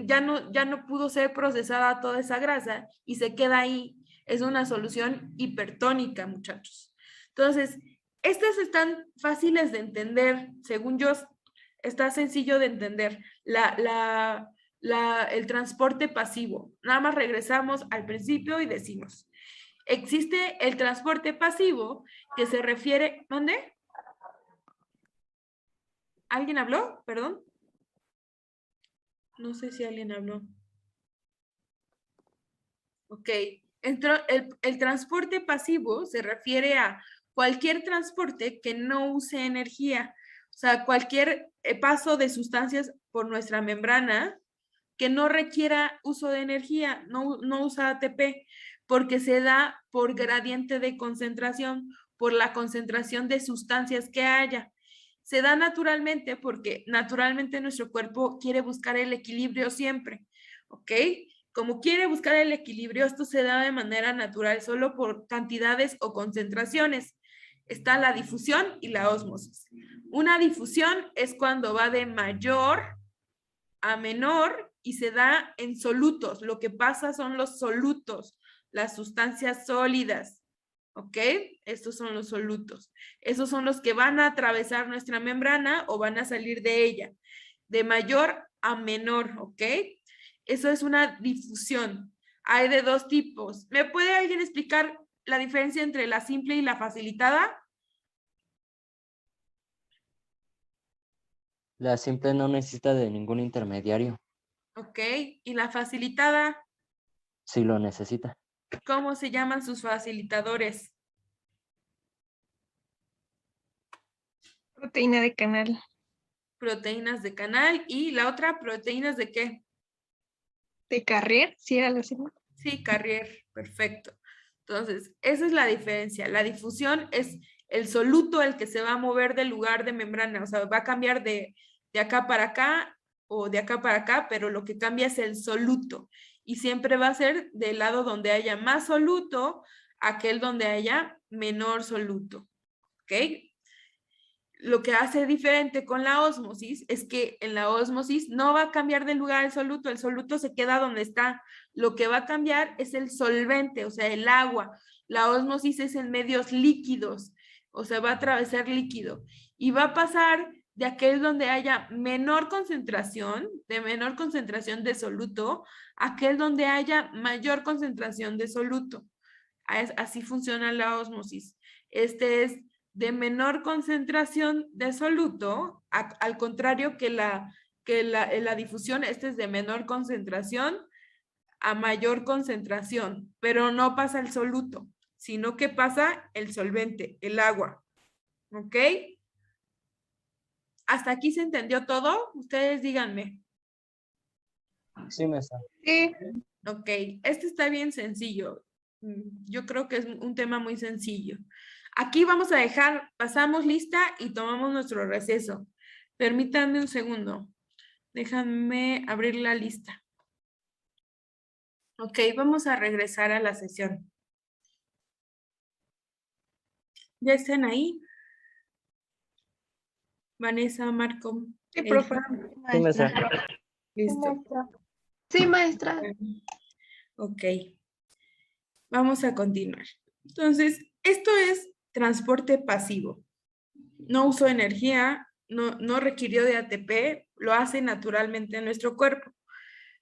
ya no pudo ser procesada toda esa grasa y se queda ahí. Es una solución hipertónica, muchachos. Entonces, estas están fáciles de entender, según yo, está sencillo de entender. El transporte pasivo. Nada más regresamos al principio y decimos, existe el transporte pasivo que se refiere, ¿dónde? ¿Alguien habló? Perdón. No sé si alguien habló. Ok. El transporte pasivo se refiere a cualquier transporte que no use energía. O sea, cualquier paso de sustancias por nuestra membrana que no requiera uso de energía, no usa ATP, porque se da por gradiente de concentración, por la concentración de sustancias que haya. Se da naturalmente porque naturalmente nuestro cuerpo quiere buscar el equilibrio siempre, ¿ok? Como quiere buscar el equilibrio, esto se da de manera natural solo por cantidades o concentraciones. Está la difusión y la ósmosis. Una difusión es cuando va de mayor a menor y se da en solutos. Lo que pasa son los solutos, las sustancias sólidas. ¿Ok? Estos son los solutos. Esos son los que van a atravesar nuestra membrana o van a salir de ella. De mayor a menor, ¿ok? Eso es una difusión. Hay de dos tipos. ¿Me puede alguien explicar la diferencia entre la simple y la facilitada? La simple no necesita de ningún intermediario, ¿Ok? ¿Y la facilitada? si lo necesita. ¿Cómo se llaman sus facilitadores? Proteína de canal. Proteínas de canal. ¿Y la otra, proteínas de qué? De Carrier, sí era la sigla. Sí, Carrier, perfecto. Entonces, esa es la diferencia. La difusión es el soluto el que se va a mover del lugar de membrana, o sea, va a cambiar de acá para acá o de acá para acá, pero lo que cambia es el soluto y siempre va a ser del lado donde haya más soluto aquel donde haya menor soluto. ¿Ok? Lo que hace diferente con la ósmosis es que en la ósmosis no va a cambiar de lugar el soluto se queda donde está. Lo que va a cambiar es el solvente, o sea, el agua. La ósmosis es en medios líquidos, o sea, va a atravesar líquido y va a pasar de aquel donde haya menor concentración de soluto, a aquel donde haya mayor concentración de soluto. Así funciona la ósmosis. Este es de menor concentración de soluto, al contrario que la difusión, este es de menor concentración a mayor concentración, pero no pasa el soluto, sino que pasa el solvente, el agua. ¿Ok? ¿Hasta aquí se entendió todo? Ustedes díganme. Sí, maestra. Sí. Ok, este está bien sencillo. Yo creo que es un tema muy sencillo. Aquí vamos a dejar, pasamos lista y tomamos nuestro receso. Permítanme un segundo. Déjenme abrir la lista. Ok, vamos a regresar a la sesión. ¿Ya están ahí? Vanessa, Marco. Sí, profe. Sí, maestra. Listo. Sí, maestra. Ok. Vamos a continuar. Entonces, esto es transporte pasivo. No usó energía, no requirió de ATP, lo hace naturalmente en nuestro cuerpo.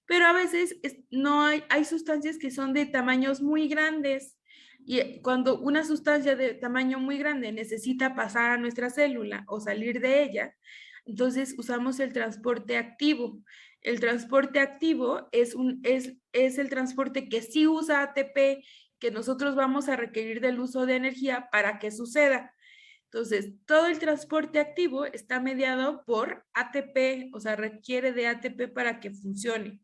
Pero a veces no hay sustancias que son de tamaños muy grandes y cuando una sustancia de tamaño muy grande necesita pasar a nuestra célula o salir de ella, entonces usamos el transporte activo. El transporte activo es el transporte que sí usa ATP, que nosotros vamos a requerir del uso de energía para que suceda. Entonces, todo el transporte activo está mediado por ATP, o sea, requiere de ATP para que funcione.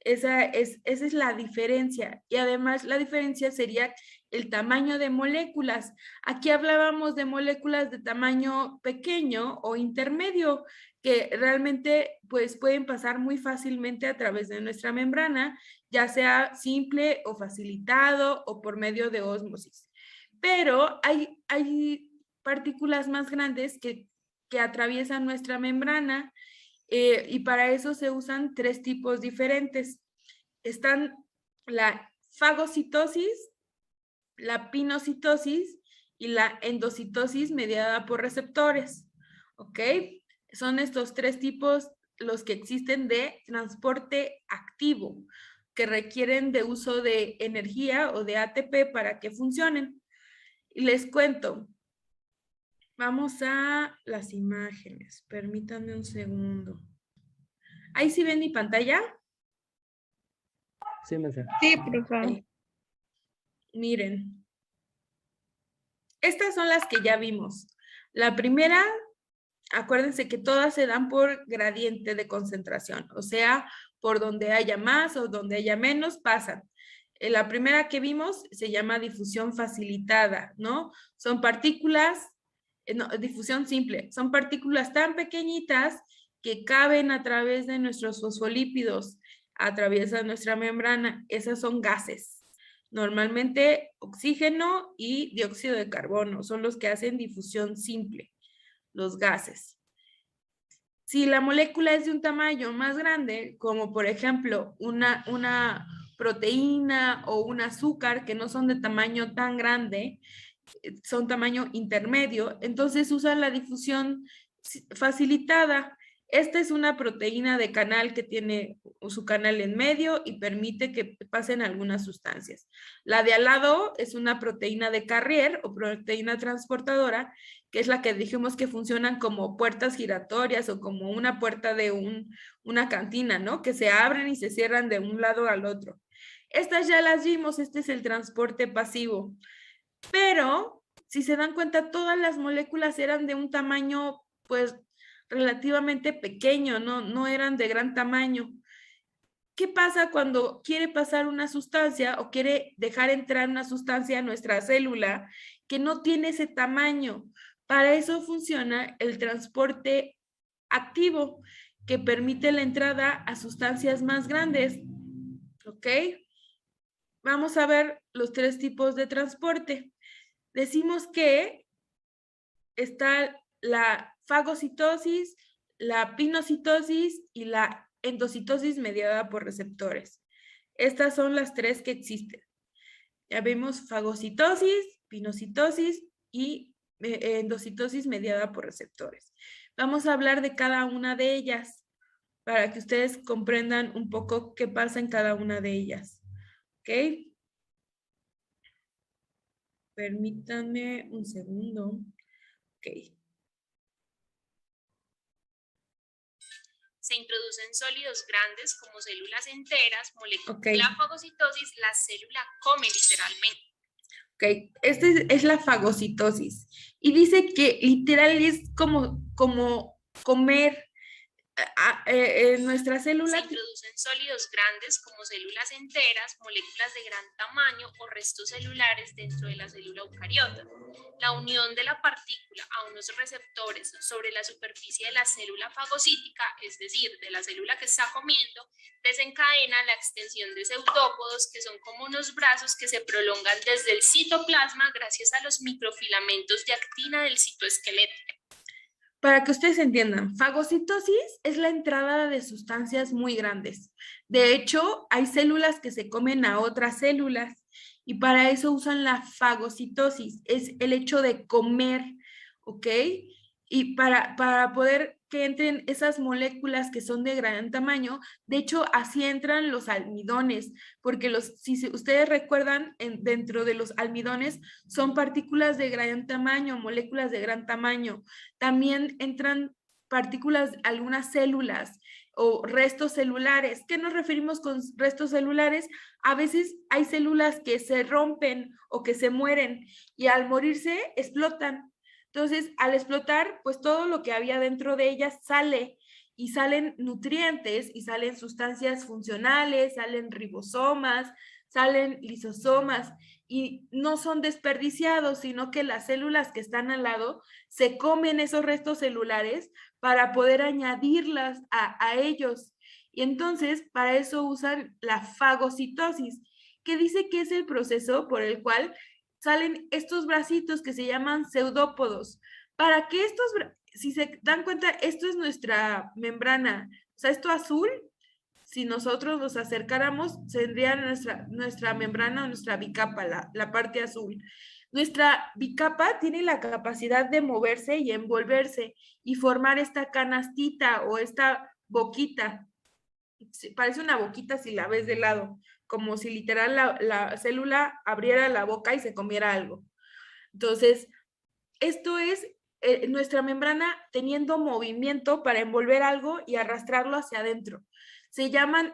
Esa es la diferencia. Y además la diferencia sería el tamaño de moléculas. Aquí hablábamos de moléculas de tamaño pequeño o intermedio, que realmente pues pueden pasar muy fácilmente a través de nuestra membrana, ya sea simple o facilitado o por medio de ósmosis. Pero hay partículas más grandes que atraviesan nuestra membrana, y para eso se usan 3 tipos diferentes. Están la fagocitosis, la pinocitosis y la endocitosis mediada por receptores. ¿Ok? Son estos 3 tipos los que existen de transporte activo, que requieren de uso de energía o de ATP para que funcionen. Y les cuento. Vamos a las imágenes. Permítanme un segundo. ¿Ahí sí ven mi pantalla? Sí, maestra. Sí, profe. Miren. Estas son las que ya vimos. La primera, acuérdense que todas se dan por gradiente de concentración, o sea, por donde haya más o donde haya menos, pasan. La primera que vimos se llama difusión facilitada, ¿no? Son partículas, no, difusión simple, son partículas tan pequeñitas que caben a través de nuestros fosfolípidos, atraviesan nuestra membrana. Esas son gases. Normalmente oxígeno y dióxido de carbono son los que hacen difusión simple, los gases. Si la molécula es de un tamaño más grande, como por ejemplo una proteína o un azúcar que no son de tamaño tan grande, son tamaño intermedio, entonces usan la difusión facilitada. Esta es una proteína de canal que tiene su canal en medio y permite que pasen algunas sustancias. La de al lado es una proteína de Carrier o proteína transportadora, que es la que dijimos que funcionan como puertas giratorias o como una puerta de una cantina, ¿no? Que se abren y se cierran de un lado al otro. Estas ya las vimos, este es el transporte pasivo. Pero, si se dan cuenta, todas las moléculas eran de un tamaño, pues, relativamente pequeño, no eran de gran tamaño. ¿Qué pasa cuando quiere pasar una sustancia o quiere dejar entrar una sustancia a nuestra célula que no tiene ese tamaño? Para eso funciona el transporte activo, que permite la entrada a sustancias más grandes. ¿Ok? vamos a ver los 3 tipos de transporte. Decimos que está la fagocitosis, la pinocitosis y la endocitosis mediada por receptores. Estas son las 3 que existen. Ya vimos fagocitosis, pinocitosis y endocitosis mediada por receptores. Vamos a hablar de cada una de ellas para que ustedes comprendan un poco qué pasa en cada una de ellas. ¿Ok? Permítanme un segundo. Ok. Se introducen sólidos grandes como células enteras, moléculas Ok. de la fagocitosis, la célula come literalmente. Ok, esta es la fagocitosis. Y dice que literal es como comer nuestra Se célula. introducen sólidos grandes como células enteras, moléculas de gran tamaño o restos celulares dentro de la célula eucariota. La unión de la partícula a unos receptores sobre la superficie de la célula fagocítica, es decir, de la célula que está comiendo, desencadena la extensión de pseudópodos, que son como unos brazos que se prolongan desde el citoplasma gracias a los microfilamentos de actina del citoesqueleto. Para que ustedes entiendan, fagocitosis es la entrada de sustancias muy grandes. De hecho, hay células que se comen a otras células y para eso usan la fagocitosis. Es el hecho de comer, ¿ok? Y para poder que entren esas moléculas que son de gran tamaño, de hecho, así entran los almidones, porque si ustedes recuerdan, dentro de los almidones son partículas de gran tamaño, moléculas de gran tamaño. También entran partículas, algunas células o restos celulares. ¿Qué nos referimos con restos celulares? A veces hay células que se rompen o que se mueren y al morirse explotan. Entonces, al explotar, pues todo lo que había dentro de ellas sale y salen nutrientes y salen sustancias funcionales, salen ribosomas, salen lisosomas y no son desperdiciados, sino que las células que están al lado se comen esos restos celulares para poder añadirlas a ellos. Y entonces, para eso usan la fagocitosis, que dice que es el proceso por el cual salen estos bracitos que se llaman pseudópodos. Para que si se dan cuenta, esto es nuestra membrana. O sea, esto azul, si nosotros nos acercáramos, tendría nuestra membrana, nuestra bicapa, la parte azul. Nuestra bicapa tiene la capacidad de moverse y envolverse y formar esta canastita o esta boquita. Parece una boquita si la ves de lado, como si literal la célula abriera la boca y se comiera algo. Entonces, esto es nuestra membrana teniendo movimiento para envolver algo y arrastrarlo hacia adentro.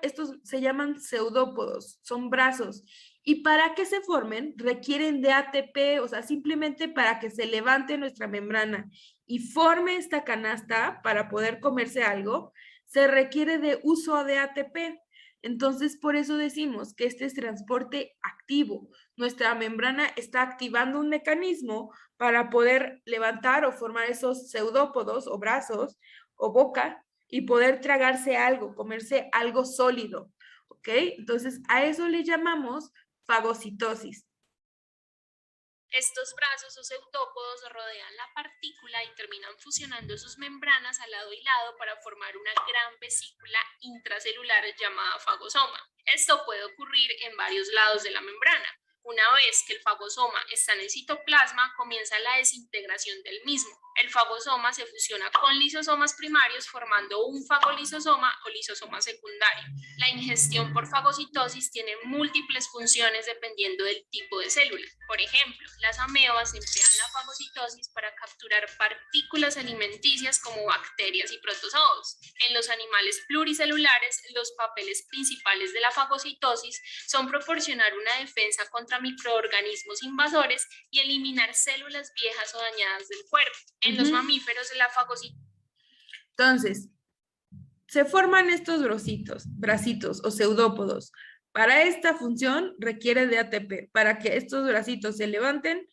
Estos se llaman pseudópodos, son brazos. Y para que se formen, requieren de ATP, o sea, simplemente para que se levante nuestra membrana y forme esta canasta para poder comerse algo, se requiere de uso de ATP. Entonces, por eso decimos que este es transporte activo. Nuestra membrana está activando un mecanismo para poder levantar o formar esos pseudópodos o brazos o boca y poder tragarse algo, comerse algo sólido. ¿Ok? Entonces, a eso le llamamos fagocitosis. Estos brazos o pseudópodos rodean la partícula y terminan fusionando sus membranas al lado y lado para formar una gran vesícula intracelular llamada fagosoma. Esto puede ocurrir en varios lados de la membrana. Una vez que el fagosoma está en el citoplasma, comienza la desintegración del mismo. El fagosoma se fusiona con lisosomas primarios formando un fagolisosoma o lisosoma secundario. La ingestión por fagocitosis tiene múltiples funciones dependiendo del tipo de célula. Por ejemplo, las amebas emplean la fagocitosis para capturar partículas alimenticias como bacterias y protozoos. En los animales pluricelulares, los papeles principales de la fagocitosis son proporcionar una defensa contra microorganismos invasores y eliminar células viejas o dañadas del cuerpo. En los mamíferos de la fagocitosis. Entonces, se forman estos bracitos o pseudópodos. Para esta función requiere de ATP. Para que estos bracitos se levanten,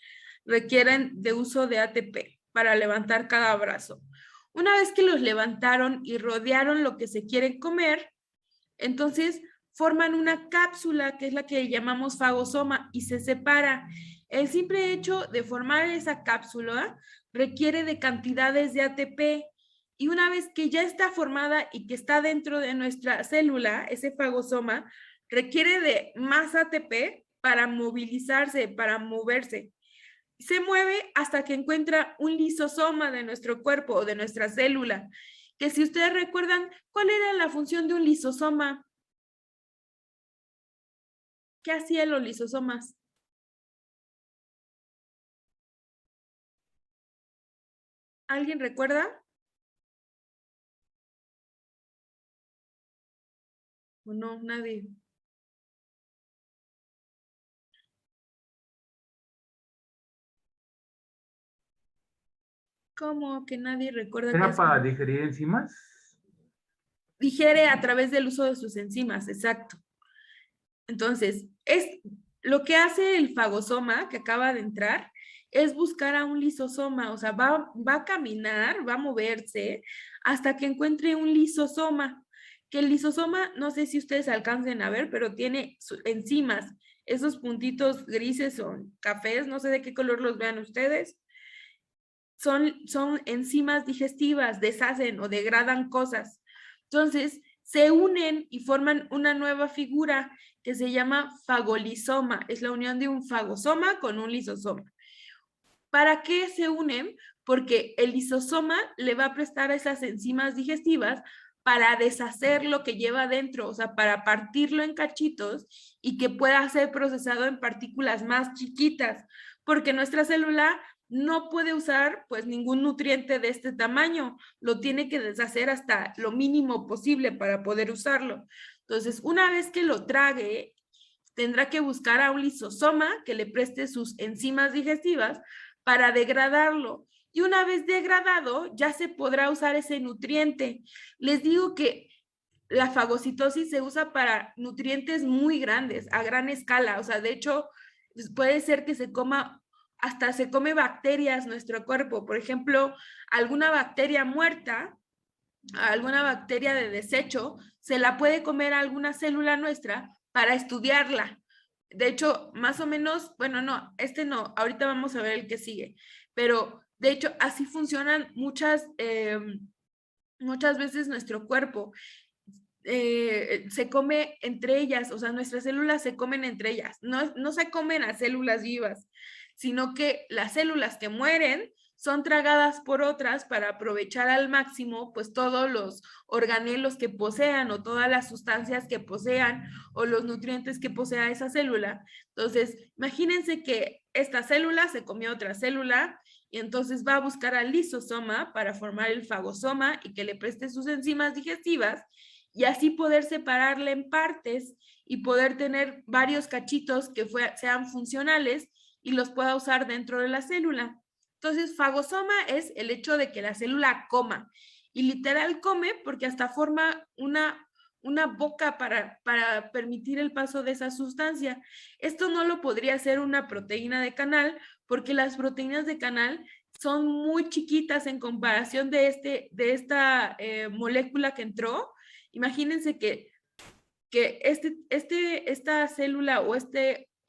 requieren de uso de ATP para levantar cada brazo. Una vez que los levantaron y rodearon lo que se quieren comer, entonces forman una cápsula que es la que llamamos fagosoma y se separa. El simple hecho de formar esa cápsula requiere de cantidades de ATP y una vez que ya está formada y que está dentro de nuestra célula, ese fagosoma requiere de más ATP para movilizarse, para moverse. Se mueve hasta que encuentra un lisosoma de nuestro cuerpo o de nuestra célula, que si ustedes recuerdan, ¿cuál era la función de un lisosoma? ¿Qué hacían los lisosomas? ¿Alguien recuerda? ¿O no? Nadie. ¿Cómo que nadie recuerda qué ¿Era hacía? para digerir enzimas? Digiere a través del uso de sus enzimas, exacto. Entonces, lo que hace el fagosoma que acaba de entrar es buscar a un lisosoma, o sea, va a caminar, va a moverse hasta que encuentre un lisosoma, que el lisosoma, no sé si ustedes alcancen a ver, pero tiene enzimas, esos puntitos grises o cafés, no sé de qué color los vean ustedes, son enzimas digestivas, deshacen o degradan cosas. Entonces, se unen y forman una nueva figura que se llama fagolisoma. Es la unión de un fagosoma con un lisosoma. ¿Para qué se unen? Porque el lisosoma le va a prestar a esas enzimas digestivas para deshacer lo que lleva adentro, o sea, para partirlo en cachitos y que pueda ser procesado en partículas más chiquitas, porque nuestra célula no puede usar pues ningún nutriente de este tamaño, lo tiene que deshacer hasta lo mínimo posible para poder usarlo. Entonces, una vez que lo trague, tendrá que buscar a un lisosoma que le preste sus enzimas digestivas para degradarlo. Y una vez degradado, ya se podrá usar ese nutriente. Les digo que la fagocitosis se usa para nutrientes muy grandes, a gran escala. O sea, de hecho, puede ser que hasta se come bacterias nuestro cuerpo. Por ejemplo, alguna bacteria muerta, alguna bacteria de desecho, se la puede comer a alguna célula nuestra para estudiarla. De hecho, más o menos, bueno, no, no, ahorita vamos a ver el que sigue, pero de hecho así funcionan muchas veces nuestro cuerpo. Se come entre ellas, o sea, nuestras células se comen entre ellas, no se comen a células vivas, sino que las células que mueren son tragadas por otras para aprovechar al máximo pues todos los organelos que posean o todas las sustancias que posean o los nutrientes que posea esa célula. Entonces, imagínense que esta célula se comió otra célula y entonces va a buscar al lisosoma para formar el fagosoma y que le preste sus enzimas digestivas y así poder separarla en partes y poder tener varios cachitos que sean funcionales y los pueda usar dentro de la célula. Entonces, fagosoma es el hecho de que la célula coma y literal come porque hasta forma una boca para permitir el paso de esa sustancia. Esto no lo podría hacer una proteína de canal porque las proteínas de canal son muy chiquitas en comparación de esta molécula que entró. Imagínense que esta célula o esta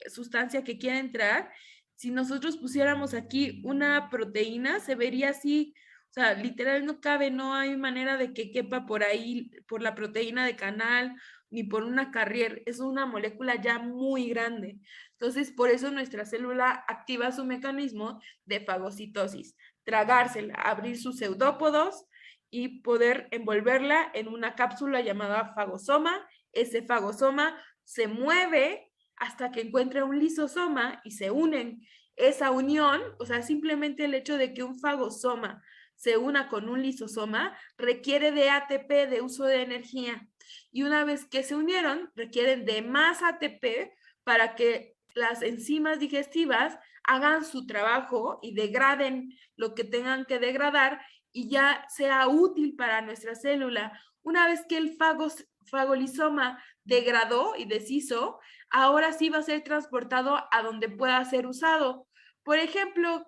sustancia que quiere entrar, si nosotros pusiéramos aquí una proteína, se vería así, o sea, literal no cabe, no hay manera de que quepa por ahí, por la proteína de canal, ni por una carrier, es una molécula ya muy grande. Entonces, por eso nuestra célula activa su mecanismo de fagocitosis, tragársela, abrir sus pseudópodos y poder envolverla en una cápsula llamada fagosoma. Ese fagosoma se mueve hasta que encuentre un lisosoma y se unen. Esa unión, o sea, simplemente el hecho de que un fagosoma se una con un lisosoma requiere de ATP, de uso de energía. Y una vez que se unieron, requieren de más ATP para que las enzimas digestivas hagan su trabajo y degraden lo que tengan que degradar y ya sea útil para nuestra célula. Una vez que el fagolisoma degradó y deshizo, ahora sí va a ser transportado a donde pueda ser usado. Por ejemplo,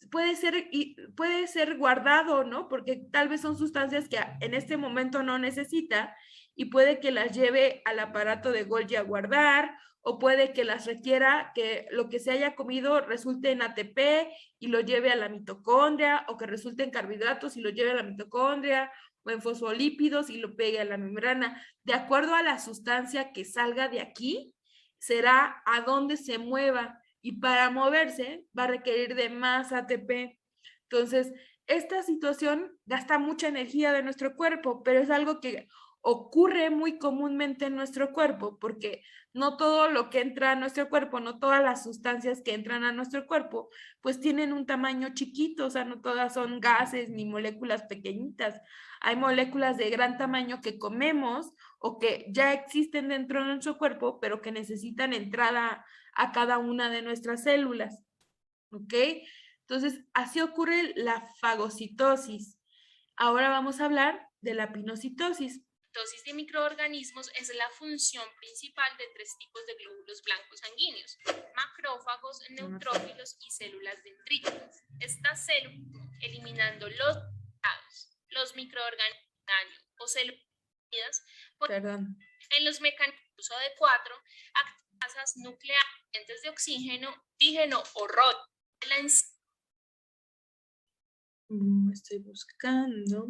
puede ser guardado, ¿no? Porque tal vez son sustancias que en este momento no necesita y puede que las lleve al aparato de Golgi a guardar, o puede que las requiera, que lo que se haya comido resulte en ATP y lo lleve a la mitocondria, o que resulte en carbohidratos y lo lleve a la mitocondria, o en fosfolípidos y lo pegue a la membrana. De acuerdo a la sustancia que salga de aquí, será a dónde se mueva, y para moverse va a requerir de más ATP. Entonces, esta situación gasta mucha energía de nuestro cuerpo, pero es algo que ocurre muy comúnmente en nuestro cuerpo, porque no todo lo que entra a nuestro cuerpo, no todas las sustancias que entran a nuestro cuerpo, pues tienen un tamaño chiquito, o sea, no todas son gases ni moléculas pequeñitas. Hay moléculas de gran tamaño que comemos o que ya existen dentro de nuestro cuerpo, pero que necesitan entrada a cada una de nuestras células, ¿ok? Entonces, así ocurre la fagocitosis. Ahora vamos a hablar de la pinocitosis. La mitosis de microorganismos es la función principal de 3 tipos de glóbulos blancos sanguíneos: macrófagos, neutrófilos y células dendríticas. Estas células, eliminando los microorganismos o células en los mecanismos de 4 activas nucleares de oxígeno o ROT. Estoy buscando.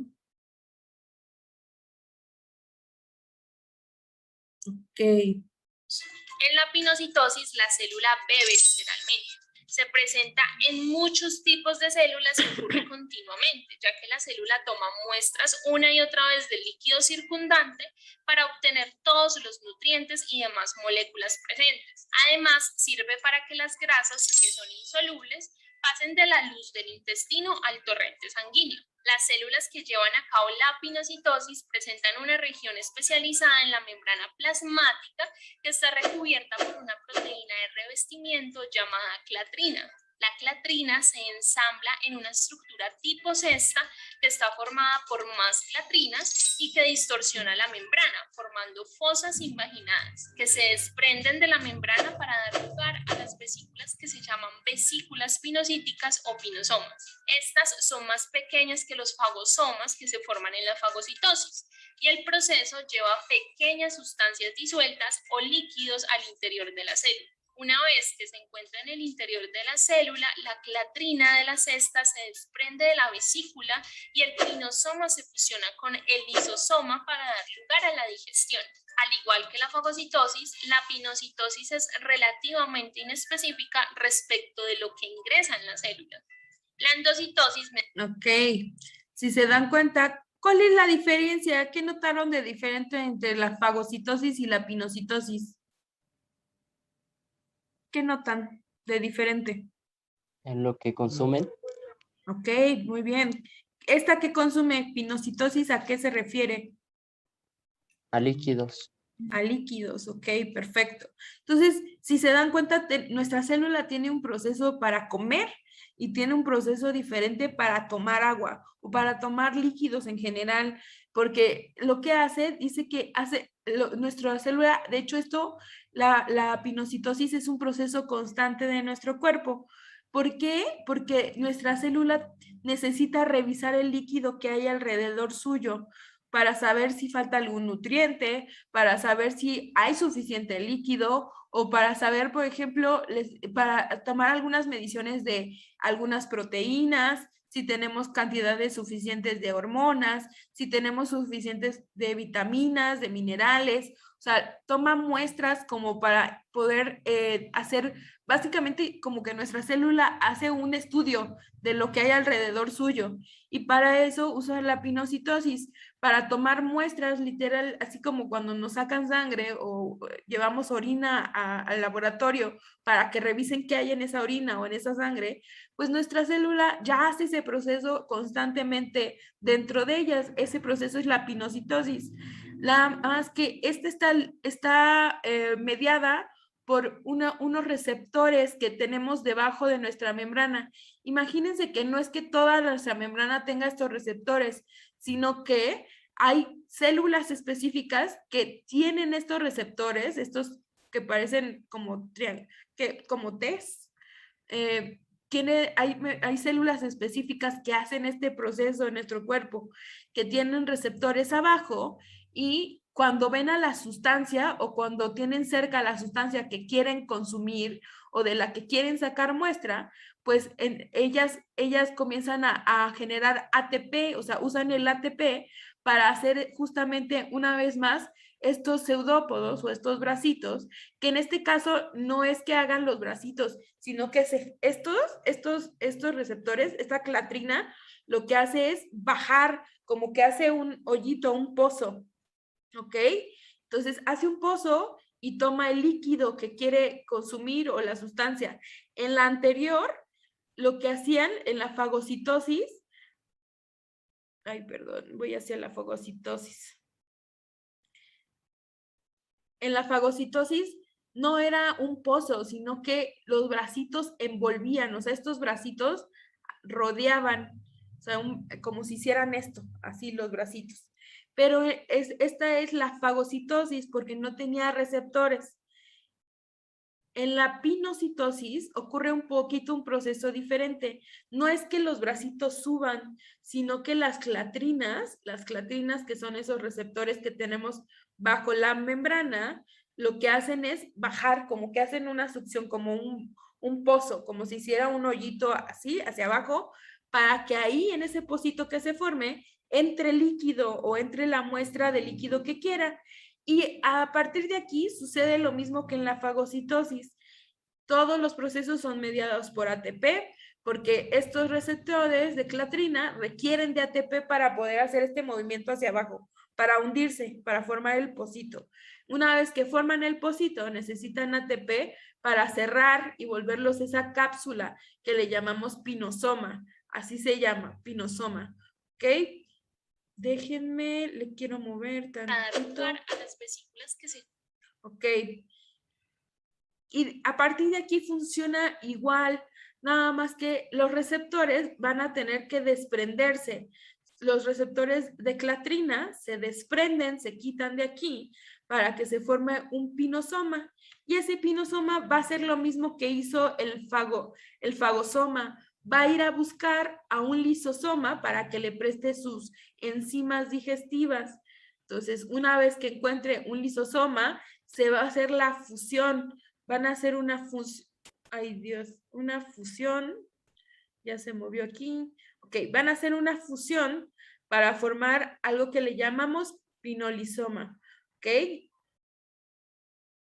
Ok. En la pinocitosis, la célula bebe literalmente. Se presenta en muchos tipos de células y ocurre continuamente, ya que la célula toma muestras una y otra vez del líquido circundante para obtener todos los nutrientes y demás moléculas presentes. Además, sirve para que las grasas, que son insolubles, pasen de la luz del intestino al torrente sanguíneo. Las células que llevan a cabo la pinocitosis presentan una región especializada en la membrana plasmática que está recubierta por una proteína de revestimiento llamada clatrina. La clatrina se ensambla en una estructura tipo cesta que está formada por más clatrinas y que distorsiona la membrana, formando fosas invaginadas que se desprenden de la membrana para dar lugar a las vesículas que se llaman vesículas pinocíticas o pinosomas. Estas son más pequeñas que los fagosomas que se forman en la fagocitosis, y el proceso lleva pequeñas sustancias disueltas o líquidos al interior de la célula. Una vez que se encuentra en el interior de la célula, la clatrina de la cesta se desprende de la vesícula y el pinosoma se fusiona con el lisosoma para dar lugar a la digestión. Al igual que la fagocitosis, la pinocitosis es relativamente inespecífica respecto de lo que ingresa en la célula. La endocitosis... Ok, si se dan cuenta, ¿cuál es la diferencia? ¿Qué notaron de diferente entre la fagocitosis y la pinocitosis? ¿Qué notan de diferente? En lo que consumen, Ok, muy bien. ¿Esta que consume pinocitosis a qué se refiere? a líquidos. A líquidos, ok, perfecto. Entonces, si se dan cuenta, nuestra célula tiene un proceso para comer y tiene un proceso diferente para tomar agua o para tomar líquidos en general, porque lo que hace, dice que hace, nuestra célula, de hecho la pinocitosis es un proceso constante de nuestro cuerpo. ¿Por qué? Porque nuestra célula necesita revisar el líquido que hay alrededor suyo para saber si falta algún nutriente, para saber si hay suficiente líquido, o para saber, por ejemplo, para tomar algunas mediciones de algunas proteínas, si tenemos cantidades suficientes de hormonas, si tenemos suficientes de vitaminas, de minerales. O sea, toma muestras como para poder hacer, básicamente como que nuestra célula hace un estudio de lo que hay alrededor suyo. Y para eso usa la pinocitosis, para tomar muestras literal, así como cuando nos sacan sangre o llevamos orina al laboratorio para que revisen qué hay en esa orina o en esa sangre, pues nuestra célula ya hace ese proceso constantemente dentro de ellas. Ese proceso es la pinocitosis. La más que está mediada por unos receptores que tenemos debajo de nuestra membrana. Imagínense que no es que toda nuestra membrana tenga estos receptores, sino que hay células específicas que tienen estos receptores, estos que parecen como Ts, hay células específicas que hacen este proceso en nuestro cuerpo, que tienen receptores abajo y cuando ven a la sustancia o cuando tienen cerca la sustancia que quieren consumir o de la que quieren sacar muestra, pues ellas comienzan a generar ATP, o sea, usan el ATP para hacer justamente una vez más estos pseudópodos o estos bracitos, que en este caso no es que hagan los bracitos, sino que estos receptores, esta clatrina, lo que hace es bajar, como que hace un hoyito, un pozo, ¿ok? Entonces hace un pozo y toma el líquido que quiere consumir o la sustancia. En la anterior, lo que hacían en la fagocitosis, voy hacia la fagocitosis. En la fagocitosis no era un pozo, sino que los bracitos envolvían, o sea, estos bracitos rodeaban, o sea, como si hicieran esto, así los bracitos. Pero esta es la fagocitosis porque no tenía receptores. En la pinocitosis ocurre un poquito un proceso diferente. No es que los bracitos suban, sino que las clatrinas que son esos receptores que tenemos bajo la membrana, lo que hacen es bajar, como que hacen una succión, como un pozo, como si hiciera un hoyito así, hacia abajo, para que ahí en ese pocito que se forme, entre líquido o entre la muestra de líquido que quiera. Y a partir de aquí sucede lo mismo que en la fagocitosis. Todos los procesos son mediados por ATP, porque estos receptores de clatrina requieren de ATP para poder hacer este movimiento hacia abajo, para hundirse, para formar el pocito. Una vez que forman el pocito, necesitan ATP para cerrar y volverlos esa cápsula que le llamamos pinosoma. Así se llama, pinosoma. ¿Ok? Déjenme, le quiero mover tantito. Adaptar a las vesículas que se... Ok. Y a partir de aquí funciona igual, nada más que los receptores van a tener que desprenderse. Los receptores de clatrina se desprenden, se quitan de aquí para que se forme un pinosoma. Y ese pinosoma va a ser lo mismo que hizo el fagosoma. Va a ir a buscar a un lisosoma para que le preste sus enzimas digestivas. Entonces, una vez que encuentre un lisosoma, se va a hacer la fusión. Van a hacer una fusión. Ay, Dios, una fusión. Ya se movió aquí. Ok, van a hacer una fusión para formar algo que le llamamos pinolisoma. ¿Ok?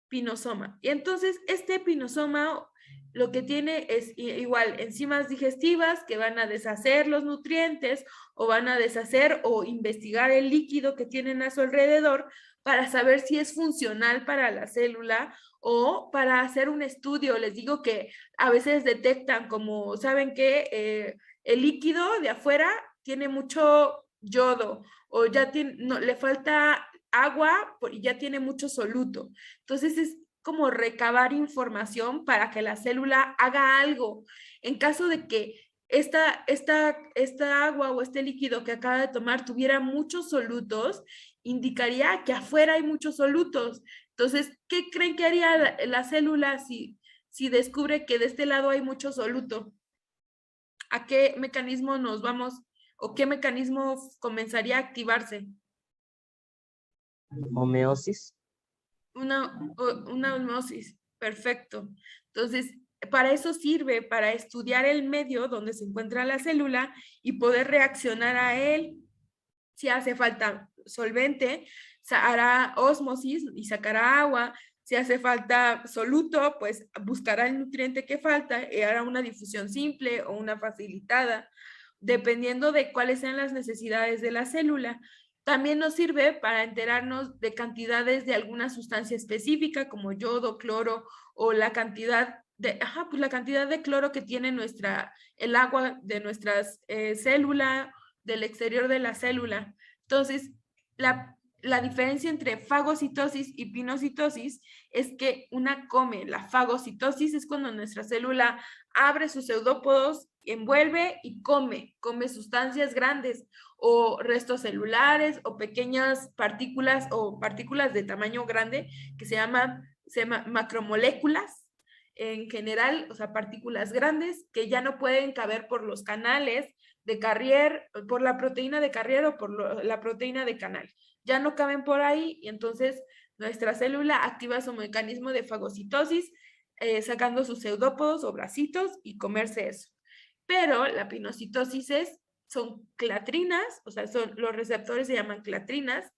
Pinosoma. Y entonces, este pinosoma lo que tiene es igual enzimas digestivas que van a deshacer los nutrientes o van a deshacer o investigar el líquido que tienen a su alrededor para saber si es funcional para la célula o para hacer un estudio. Les digo que a veces detectan como, ¿saben qué? El líquido de afuera tiene mucho yodo o ya le falta agua y ya tiene mucho soluto. Entonces es como recabar información para que la célula haga algo. En caso de que esta agua o este líquido que acaba de tomar tuviera muchos solutos, indicaría que afuera hay muchos solutos. Entonces, ¿qué creen que haría la célula si descubre que de este lado hay mucho soluto? ¿A qué mecanismo nos vamos o qué mecanismo comenzaría a activarse? Homeosis. Una osmosis, perfecto. Entonces, para eso sirve, para estudiar el medio donde se encuentra la célula y poder reaccionar a él. Si hace falta solvente, hará osmosis y sacará agua. Si hace falta soluto, pues buscará el nutriente que falta y hará una difusión simple o una facilitada, dependiendo de cuáles sean las necesidades de la célula. También nos sirve para enterarnos de cantidades de alguna sustancia específica como yodo, cloro o la cantidad de cloro que tiene el agua de nuestra célula, del exterior de la célula. Entonces, la diferencia entre fagocitosis y pinocitosis es que una come. La fagocitosis es cuando nuestra célula abre sus pseudópodos, envuelve y come sustancias grandes o restos celulares o pequeñas partículas o partículas de tamaño grande que se llaman macromoléculas. en general, o sea, partículas grandes que ya no pueden caber por los canales de Carrier, por la proteína de Carrier o por la proteína de canal. Ya no caben por ahí y entonces nuestra célula activa su mecanismo de fagocitosis, sacando sus pseudópodos o bracitos y comerse eso. Pero la pinocitosis son clatrinas, o sea, los receptores se llaman clatrinas,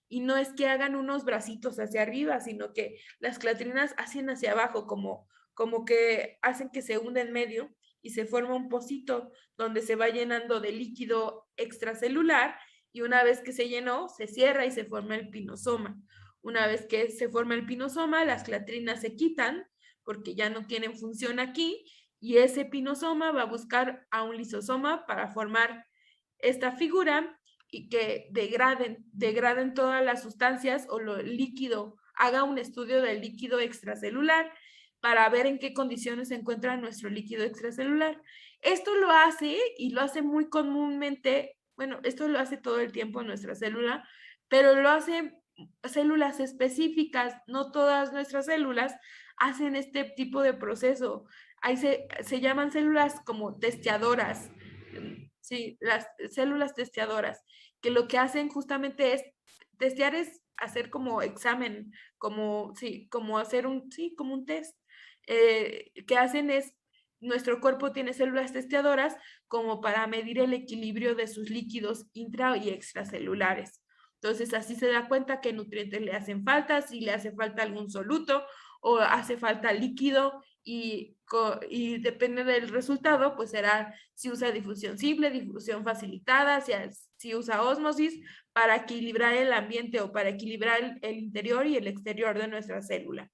y no es que hagan unos bracitos hacia arriba, sino que las clatrinas hacen hacia abajo, como que hacen que se hunda en medio y se forma un pocito donde se va llenando de líquido extracelular, y una vez que se llenó, se cierra y se forma el pinosoma. Una vez que se forma el pinosoma, las clatrinas se quitan porque ya no tienen función aquí, y ese pinosoma va a buscar a un lisosoma para formar esta figura y que degraden todas las sustancias o lo líquido, haga un estudio del líquido extracelular para ver en qué condiciones se encuentra nuestro líquido extracelular. Esto lo hace, y lo hace muy comúnmente, bueno, esto lo hace todo el tiempo en nuestra célula, pero lo hacen células específicas. No todas nuestras células hacen este tipo de proceso. Ahí se llaman células como testeadoras. Sí, las células testeadoras, que lo que hacen justamente es testear, es hacer como examen, como hacer como un test. Que hacen es, nuestro cuerpo tiene células testeadoras como para medir el equilibrio de sus líquidos intra y extracelulares. Entonces así se da cuenta qué nutrientes le hacen falta, si le hace falta algún soluto o hace falta líquido, y depende del resultado, pues será si usa difusión simple, difusión facilitada, si usa ósmosis para equilibrar el ambiente o para equilibrar el interior y el exterior de nuestra célula.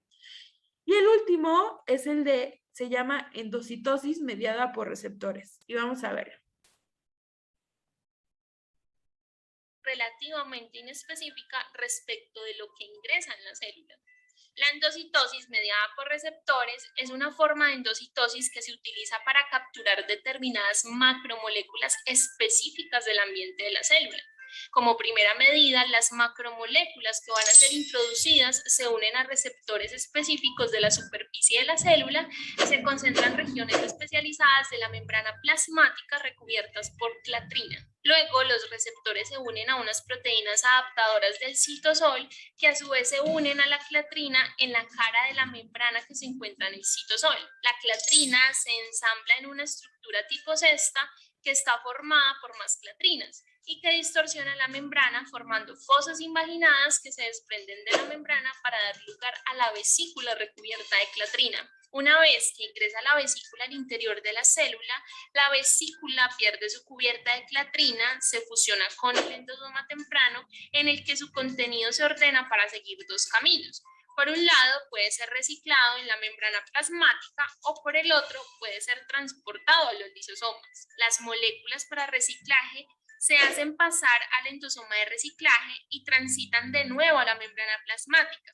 Y el último es se llama endocitosis mediada por receptores. Y vamos a ver. Relativamente inespecífica respecto de lo que ingresa en la célula. La endocitosis mediada por receptores es una forma de endocitosis que se utiliza para capturar determinadas macromoléculas específicas del ambiente de la célula. Como primera medida, las macromoléculas que van a ser introducidas se unen a receptores específicos de la superficie de la célula y se concentran en regiones especializadas de la membrana plasmática recubiertas por clatrina. Luego, los receptores se unen a unas proteínas adaptadoras del citosol, que a su vez se unen a la clatrina en la cara de la membrana que se encuentra en el citosol. La clatrina se ensambla en una estructura tipo cesta que está formada por más clatrinas y que distorsiona la membrana formando fosas invaginadas que se desprenden de la membrana para dar lugar a la vesícula recubierta de clatrina. Una vez que ingresa la vesícula al interior de la célula, la vesícula pierde su cubierta de clatrina, se fusiona con el endosoma temprano, en el que su contenido se ordena para seguir dos caminos. Por un lado, puede ser reciclado en la membrana plasmática, o por el otro, puede ser transportado a los lisosomas. Las moléculas para reciclaje se hacen pasar al endosoma de reciclaje y transitan de nuevo a la membrana plasmática.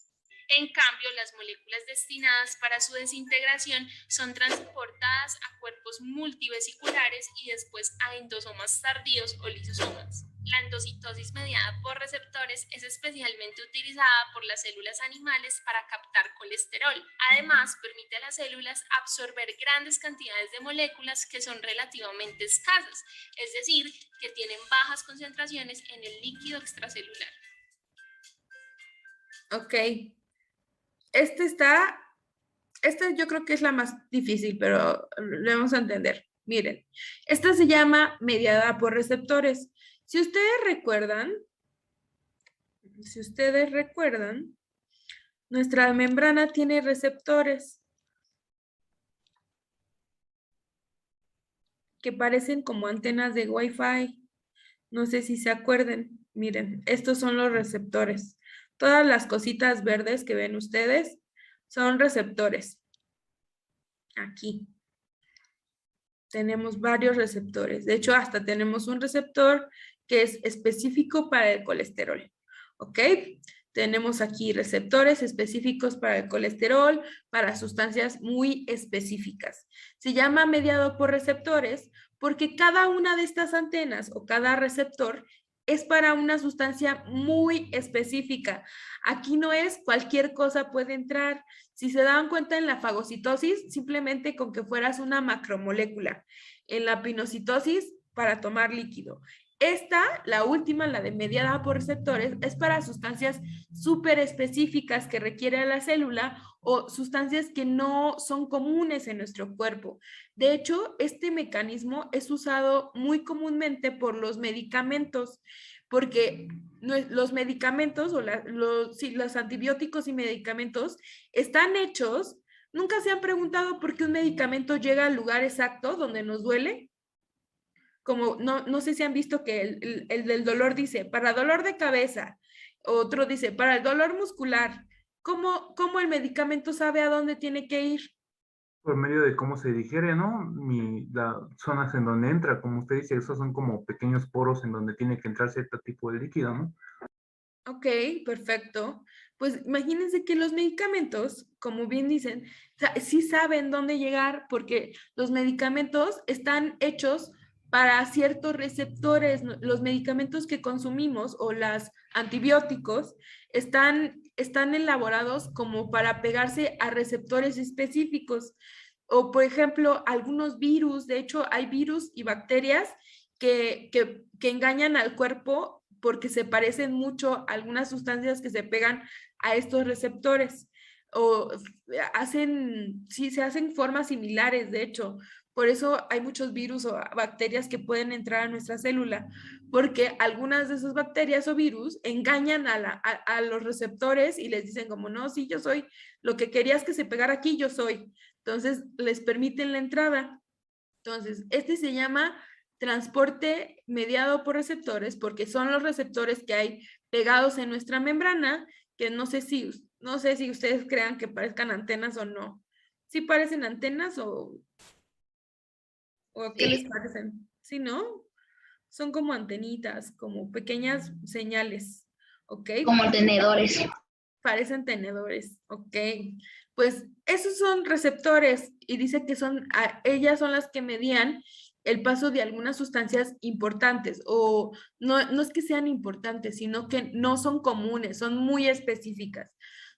En cambio, las moléculas destinadas para su desintegración son transportadas a cuerpos multivesiculares y después a endosomas tardíos o lisosomas. La endocitosis mediada por receptores es especialmente utilizada por las células animales para captar colesterol. Además, permite a las células absorber grandes cantidades de moléculas que son relativamente escasas, es decir, que tienen bajas concentraciones en el líquido extracelular. Ok. Esta yo creo que es la más difícil, pero lo vamos a entender. Miren, esta se llama mediada por receptores. Si ustedes recuerdan, nuestra membrana tiene receptores que parecen como antenas de Wi-Fi. No sé si se acuerden. Miren, estos son los receptores. Todas las cositas verdes que ven ustedes son receptores. Aquí tenemos varios receptores. De hecho, hasta tenemos un receptor que es específico para el colesterol. ¿Ok? Tenemos aquí receptores específicos para el colesterol, para sustancias muy específicas. Se llama mediado por receptores porque cada una de estas antenas o cada receptor es para una sustancia muy específica. Aquí no es cualquier cosa puede entrar. Si se dan cuenta en la fagocitosis, simplemente con que fueras una macromolécula. En la pinocitosis, para tomar líquido. Esta, la última, la de mediada por receptores, es para sustancias súper específicas que requiere la célula o sustancias que no son comunes en nuestro cuerpo. De hecho, este mecanismo es usado muy comúnmente por los medicamentos, porque los medicamentos o los antibióticos y medicamentos están hechos. ¿Nunca se han preguntado por qué un medicamento llega al lugar exacto donde nos duele? Como no sé si han visto que el del dolor dice para dolor de cabeza, otro dice para el dolor muscular. ¿Cómo el medicamento sabe a dónde tiene que ir? Por medio de cómo se digiere, ¿no? Las zonas en donde entra, como usted dice, esos son como pequeños poros en donde tiene que entrar cierto tipo de líquido, ¿no? Ok, perfecto. Pues imagínense que los medicamentos, como bien dicen, sí saben dónde llegar porque los medicamentos están hechos para ciertos receptores. Los medicamentos que consumimos o los antibióticos están elaborados como para pegarse a receptores específicos. O, por ejemplo, algunos virus, de hecho, hay virus y bacterias que engañan al cuerpo porque se parecen mucho a algunas sustancias que se pegan a estos receptores o se hacen formas similares, de hecho. Por eso hay muchos virus o bacterias que pueden entrar a nuestra célula, porque algunas de esas bacterias o virus engañan a los receptores y les dicen como, no, sí, yo soy lo que querías que se pegara aquí, yo soy. Entonces, les permiten la entrada. Entonces, este se llama transporte mediado por receptores, porque son los receptores que hay pegados en nuestra membrana, que no sé si ustedes crean que parezcan antenas o no. ¿Sí parecen antenas o qué les parecen? ¿Sí, no? Son como antenitas, como pequeñas señales, ¿ok? Como tenedores. Parecen tenedores, ok. Pues esos son receptores y dice que ellas son las que medían el paso de algunas sustancias importantes o no es que sean importantes, sino que no son comunes, son muy específicas.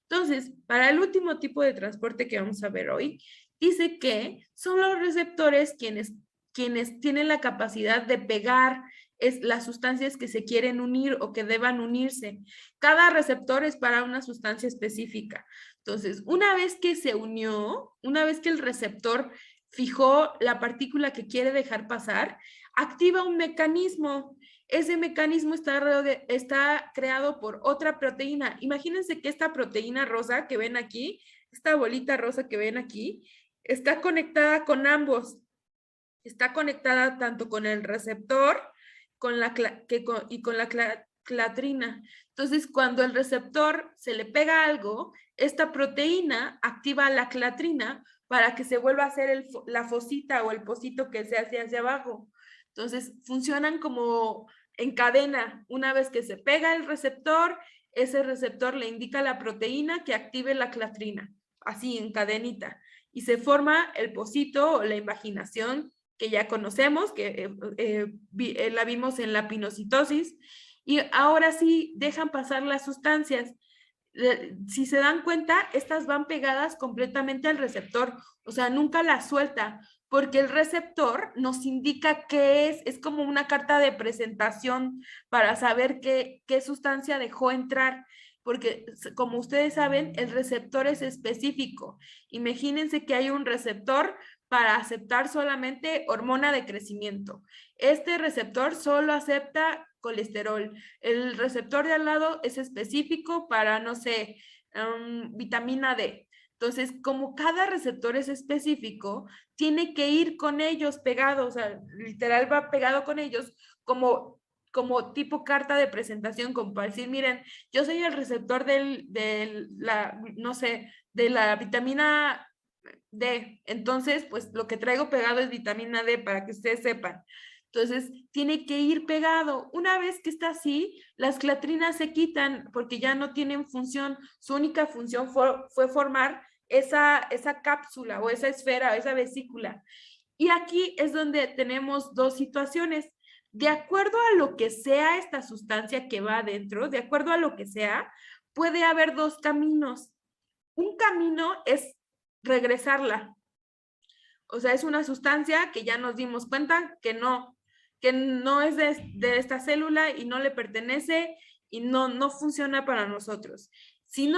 Entonces, para el último tipo de transporte que vamos a ver hoy, dice que son los receptores quienes tienen la capacidad de pegar las sustancias que se quieren unir o que deban unirse. Cada receptor es para una sustancia específica. Entonces, una vez que se unió, una vez que el receptor fijó la partícula que quiere dejar pasar, activa un mecanismo. Ese mecanismo está creado por otra proteína. Imagínense que esta proteína rosa que ven aquí, esta bolita rosa que ven aquí, está conectada con ambos. Está conectada tanto con el receptor y con la clatrina. Entonces, cuando el receptor se le pega algo, esta proteína activa la clatrina para que se vuelva a hacer la fosita o el pocito que se hace hacia abajo. Entonces, funcionan como en cadena. Una vez que se pega el receptor, ese receptor le indica a la proteína que active la clatrina, así en cadenita. Y se forma el pocito o la invaginación que ya conocemos, que la vimos en la pinocitosis, y ahora sí dejan pasar las sustancias. Si se dan cuenta, estas van pegadas completamente al receptor, o sea, nunca las suelta, porque el receptor nos indica qué es como una carta de presentación para saber qué sustancia dejó entrar, porque como ustedes saben, el receptor es específico. Imagínense que hay un receptor para aceptar solamente hormona de crecimiento. Este receptor solo acepta colesterol. El receptor de al lado es específico para, no sé, vitamina D. Entonces, como cada receptor es específico, tiene que ir con ellos pegados, o sea, literal va pegado con ellos como tipo carta de presentación, como para decir, miren, yo soy el receptor de la vitamina D. Entonces, pues lo que traigo pegado es vitamina D para que ustedes sepan. Entonces, tiene que ir pegado. Una vez que está así, las clatrinas se quitan porque ya no tienen función. Su única función fue formar esa cápsula o esa esfera o esa vesícula. Y aquí es donde tenemos dos situaciones. de acuerdo a lo que sea esta sustancia que va adentro, de acuerdo a lo que sea, puede haber dos caminos. Un camino es regresarla. O sea, es una sustancia que ya nos dimos cuenta que no es de esta célula y no le pertenece y no funciona para nosotros. Si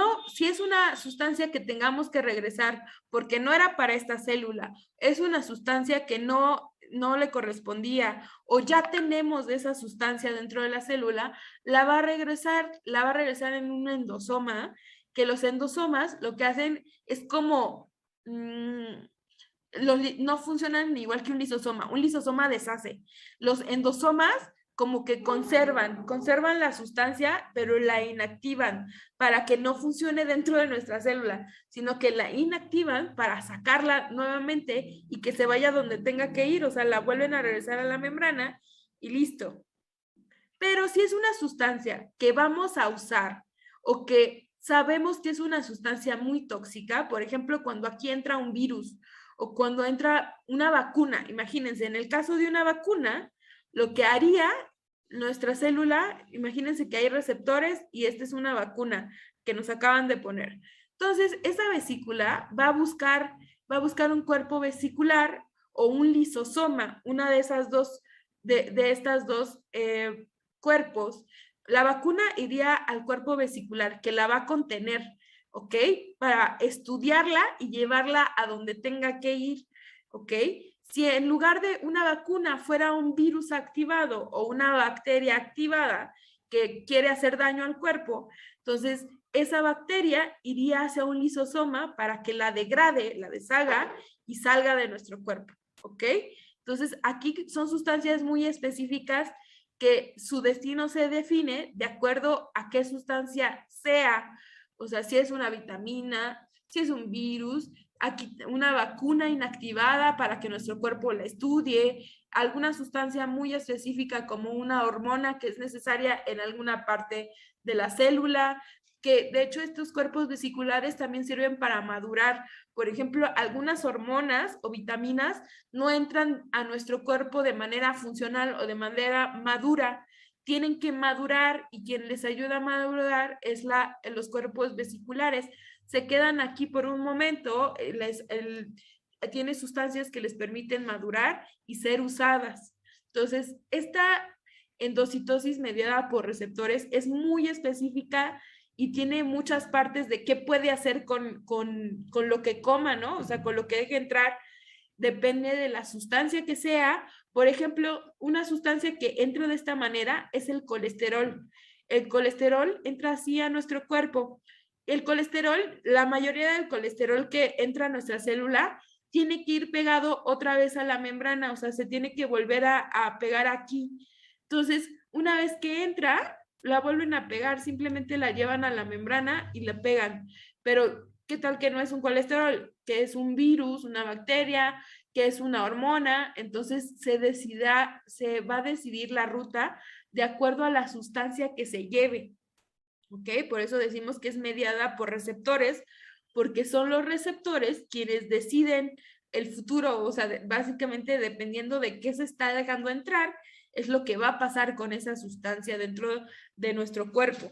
es una sustancia que tengamos que regresar porque no era para esta célula, es una sustancia que no le correspondía o ya tenemos de esa sustancia dentro de la célula, la va a regresar en un endosoma, que los endosomas lo que hacen es como no funcionan igual que un lisosoma. Un lisosoma deshace. Los endosomas como que conservan la sustancia, pero la inactivan para que no funcione dentro de nuestra célula, sino que la inactivan para sacarla nuevamente y que se vaya donde tenga que ir, o sea, la vuelven a regresar a la membrana y listo. Pero si es una sustancia que vamos a usar o que sabemos que es una sustancia muy tóxica, por ejemplo, cuando aquí entra un virus o cuando entra una vacuna, imagínense, en el caso de una vacuna, lo que haría nuestra célula, imagínense que hay receptores y esta es una vacuna que nos acaban de poner. Entonces, esa vesícula va a buscar un cuerpo vesicular o un lisosoma, una de esas dos, de estas dos cuerpos. La vacuna iría al cuerpo vesicular que la va a contener, ¿ok? Para estudiarla y llevarla a donde tenga que ir, ¿ok? Si en lugar de una vacuna fuera un virus activado o una bacteria activada que quiere hacer daño al cuerpo, entonces esa bacteria iría hacia un lisosoma para que la degrade, la deshaga y salga de nuestro cuerpo, ¿ok? Entonces aquí son sustancias muy específicas que su destino se define de acuerdo a qué sustancia sea, o sea, si es una vitamina, si es un virus, aquí una vacuna inactivada para que nuestro cuerpo la estudie, alguna sustancia muy específica como una hormona que es necesaria en alguna parte de la célula, que de hecho estos cuerpos vesiculares también sirven para madurar. Por ejemplo, algunas hormonas o vitaminas no entran a nuestro cuerpo de manera funcional o de manera madura, tienen que madurar y quien les ayuda a madurar es los cuerpos vesiculares. Se quedan aquí por un momento, tiene sustancias que les permiten madurar y ser usadas. Entonces, esta endocitosis mediada por receptores es muy específica y tiene muchas partes de qué puede hacer con lo que coma, ¿no? O sea, con lo que deje entrar, depende de la sustancia que sea. Por ejemplo, una sustancia que entra de esta manera es el colesterol. El colesterol entra así a nuestro cuerpo. El colesterol, la mayoría del colesterol que entra a nuestra célula, tiene que ir pegado otra vez a la membrana, o sea, se tiene que volver a pegar aquí. Entonces, una vez que entra, la vuelven a pegar, simplemente la llevan a la membrana y la pegan. Pero, ¿qué tal que no es un colesterol? Que es un virus, una bacteria, que es una hormona. Entonces, se va a decidir la ruta de acuerdo a la sustancia que se lleve. ¿Ok? Por eso decimos que es mediada por receptores, porque son los receptores quienes deciden el futuro, o sea, básicamente dependiendo de qué se está dejando entrar, es lo que va a pasar con esa sustancia dentro de nuestro cuerpo.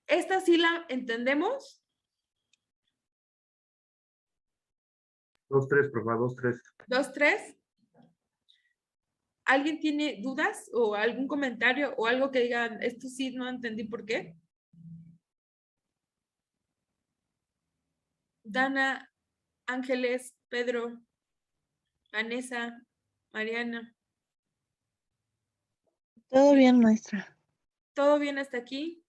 ¿Esta sí la entendemos? 2-3, por favor, 2-3. 2-3. ¿Alguien tiene dudas o algún comentario o algo que digan, esto sí no entendí por qué? Dana, Ángeles, Pedro, Vanessa, Mariana. Todo bien, maestra. ¿Todo bien hasta aquí?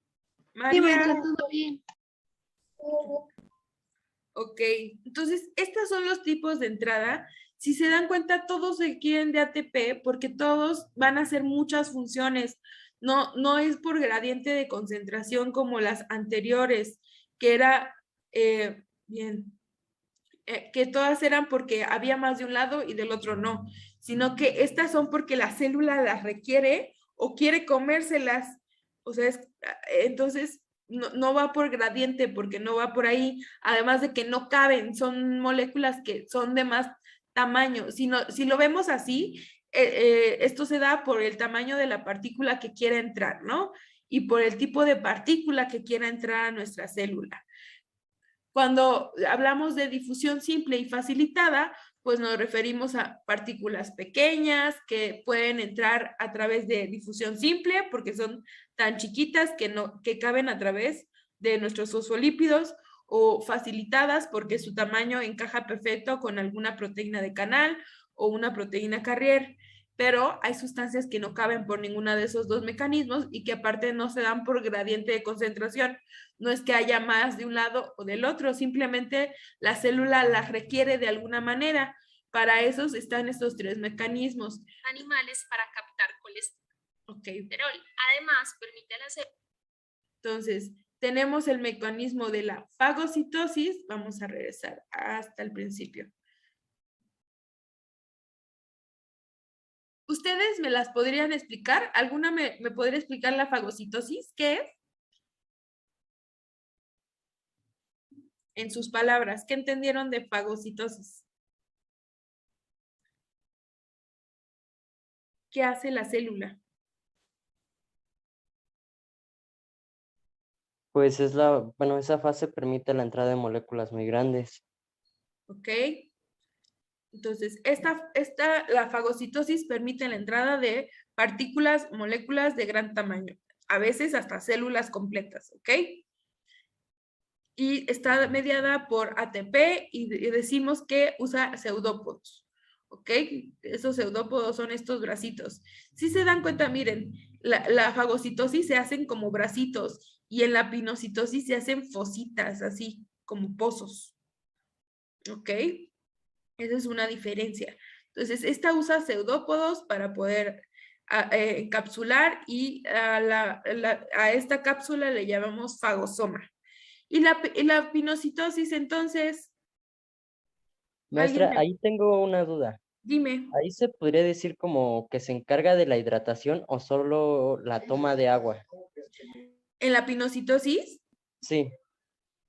Sí, maestra, María. todo bien. Ok, entonces estos son los tipos de entrada. Si se dan cuenta, todos se quieren de ATP porque todos van a hacer muchas funciones. No es por gradiente de concentración como las anteriores, que era, que todas eran porque había más de un lado y del otro no, sino que estas son porque la célula las requiere o quiere comérselas. O sea, entonces no va por gradiente porque no va por ahí, además de que no caben, son moléculas que son de más tamaño. Si lo vemos así, esto se da por el tamaño de la partícula que quiera entrar, ¿no? Y por el tipo de partícula que quiera entrar a nuestra célula. Cuando hablamos de difusión simple y facilitada, pues nos referimos a partículas pequeñas que pueden entrar a través de difusión simple porque son tan chiquitas que caben a través de nuestros fosfolípidos, o facilitadas porque su tamaño encaja perfecto con alguna proteína de canal o una proteína carrier. Pero hay sustancias que no caben por ninguno de esos dos mecanismos y que aparte no se dan por gradiente de concentración. No es que haya más de un lado o del otro, simplemente la célula las requiere de alguna manera. Para eso están estos tres mecanismos. Animales para captar colesterol. Además, permite a la célula. Entonces, tenemos el mecanismo de la fagocitosis. Vamos a regresar hasta el principio. ¿Ustedes me las podrían explicar? ¿Alguna me podría explicar la fagocitosis? ¿Qué es? En sus palabras, ¿qué entendieron de fagocitosis? ¿Qué hace la célula? Pues bueno, esa fase permite la entrada de moléculas muy grandes. ¿Ok? Entonces, la fagocitosis permite la entrada de partículas, moléculas de gran tamaño, a veces hasta células completas, ¿ok? Y está mediada por ATP y decimos que usa pseudópodos, ¿ok? Esos pseudópodos son estos bracitos. Si se dan cuenta, miren, la fagocitosis se hacen como bracitos y en la pinocitosis se hacen fositas, así, como pozos, ¿ok? Esa es una diferencia. Entonces, esta usa pseudópodos para poder encapsular y a esta cápsula le llamamos fagosoma. Y la pinocitosis, entonces... Maestra, ahí tengo una duda. Dime. ¿Ahí se podría decir como que se encarga de la hidratación o solo la toma de agua? ¿En la pinocitosis? Sí.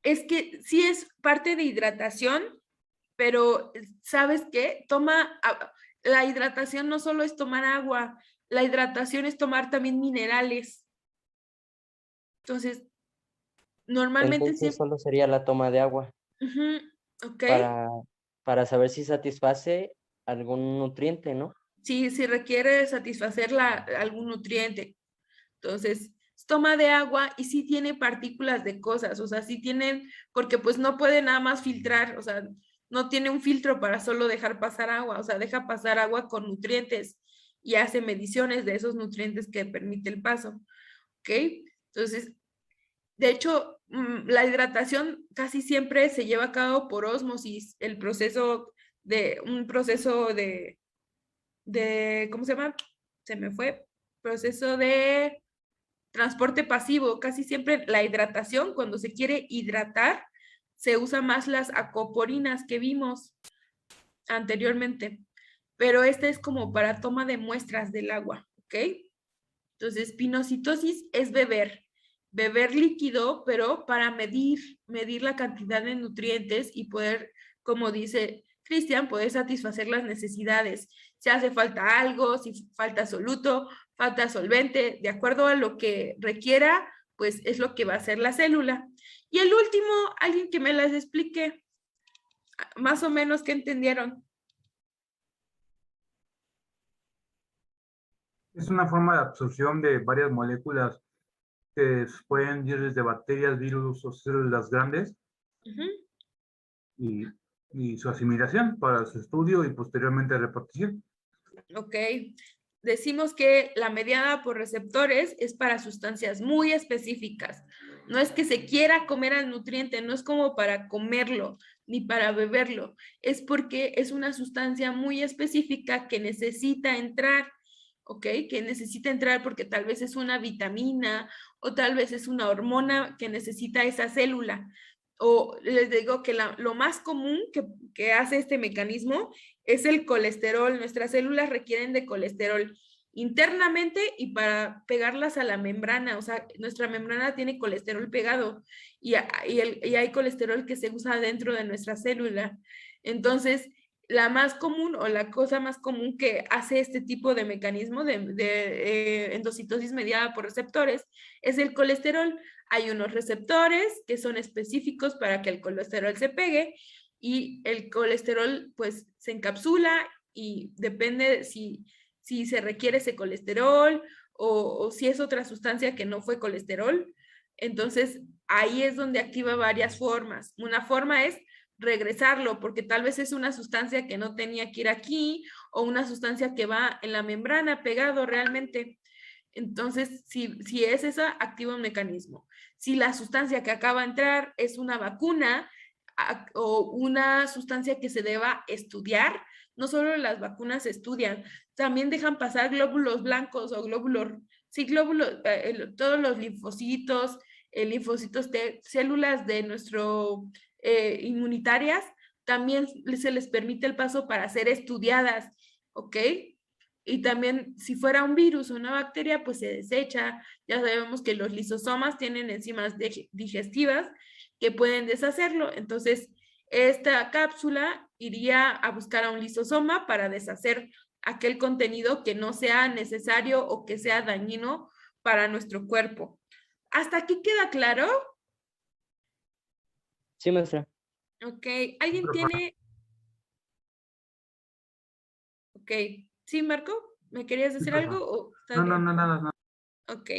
Es que sí es parte de hidratación, pero ¿sabes qué? La hidratación no solo es tomar agua, la hidratación es tomar también minerales. Entonces, normalmente Entonces solo sería la toma de agua. Ok. Para saber si satisface algún nutriente, ¿no? Sí, si requiere satisfacer algún nutriente. Entonces, toma de agua y sí tiene partículas de cosas, o sea, sí tienen, porque pues no puede nada más filtrar, o sea, no tiene un filtro para solo dejar pasar agua, o sea, deja pasar agua con nutrientes y hace mediciones de esos nutrientes que permite el paso, ¿ok? Entonces, de hecho, la hidratación casi siempre se lleva a cabo por ósmosis, un proceso de, ¿cómo se llama? Se me fue, proceso de transporte pasivo. Casi siempre la hidratación, cuando se quiere hidratar, se usa más las acoporinas que vimos anteriormente, pero esta es como para toma de muestras del agua, ¿ok? Entonces, pinocitosis es beber líquido, pero para medir la cantidad de nutrientes y poder, como dice Cristian, poder satisfacer las necesidades. Si hace falta algo, si falta soluto, falta solvente, de acuerdo a lo que requiera, pues es lo que va a hacer la célula. Y el último, alguien que me las explique, más o menos, ¿qué entendieron? Es una forma de absorción de varias moléculas que pueden ir desde bacterias, virus o células grandes y su asimilación para su estudio y posteriormente repartición. Ok. Decimos que la mediada por receptores es para sustancias muy específicas. No es que se quiera comer al nutriente, no es como para comerlo ni para beberlo. Es porque es una sustancia muy específica que necesita entrar, ¿ok? Que necesita entrar porque tal vez es una vitamina o tal vez es una hormona que necesita esa célula. O les digo que lo más común que hace este mecanismo es el colesterol. Nuestras células requieren de colesterol internamente y para pegarlas a la membrana. O sea, nuestra membrana tiene colesterol pegado y hay colesterol que se usa dentro de nuestra célula. Entonces, la más común o la cosa más común que hace este tipo de mecanismo de endocitosis mediada por receptores es el colesterol. Hay unos receptores que son específicos para que el colesterol se pegue y el colesterol pues se encapsula y depende si se requiere ese colesterol o si es otra sustancia que no fue colesterol. Entonces ahí es donde activa varias formas. Una forma es regresarlo, porque tal vez es una sustancia que no tenía que ir aquí o una sustancia que va en la membrana pegado realmente. Entonces, si es esa, activa un mecanismo. Si la sustancia que acaba de entrar es una vacuna o una sustancia que se deba estudiar, no solo las vacunas se estudian, también dejan pasar glóbulos blancos o glóbulos, sí, glóbulos, todos los linfocitos, linfocitos T, células de nuestro inmunitarias, también se les permite el paso para ser estudiadas, ¿ok? Y también si fuera un virus o una bacteria, pues se desecha. Ya sabemos que los lisosomas tienen enzimas digestivas que pueden deshacerlo. Entonces, esta cápsula iría a buscar a un lisosoma para deshacer aquel contenido que no sea necesario o que sea dañino para nuestro cuerpo. ¿Hasta aquí queda claro? Sí, maestra. Ok, ¿alguien tiene? Ok, ¿sí, Marco? ¿Me querías decir algo? ¿O está No, bien? nada. Ok.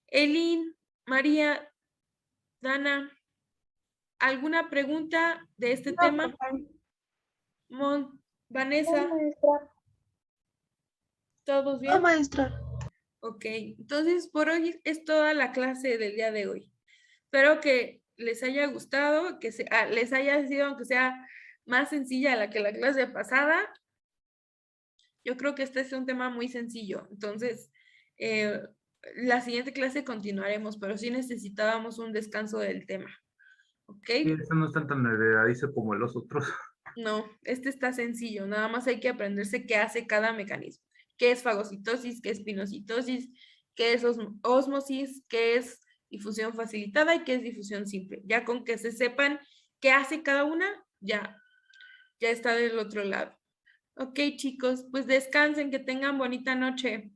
Elin, María, Dana, ¿alguna pregunta de este tema? Vanessa, ¿todos bien? No, maestra. Ok, entonces por hoy es toda la clase del día de hoy. Espero que les haya gustado, que les haya sido, aunque sea más sencilla la que la clase pasada. Yo creo que este es un tema muy sencillo. Entonces, la siguiente clase continuaremos, pero sí necesitábamos un descanso del tema. ¿Ok? Sí, eso no está tan enredadizo como los otros. No, este está sencillo. Nada más hay que aprenderse qué hace cada mecanismo. ¿Qué es fagocitosis? ¿Qué es pinocitosis? ¿Qué es ósmosis? ¿Qué es difusión facilitada? ¿Y qué es difusión simple? Ya con que se sepan qué hace cada una, ya está del otro lado. Ok, chicos, pues descansen, que tengan bonita noche.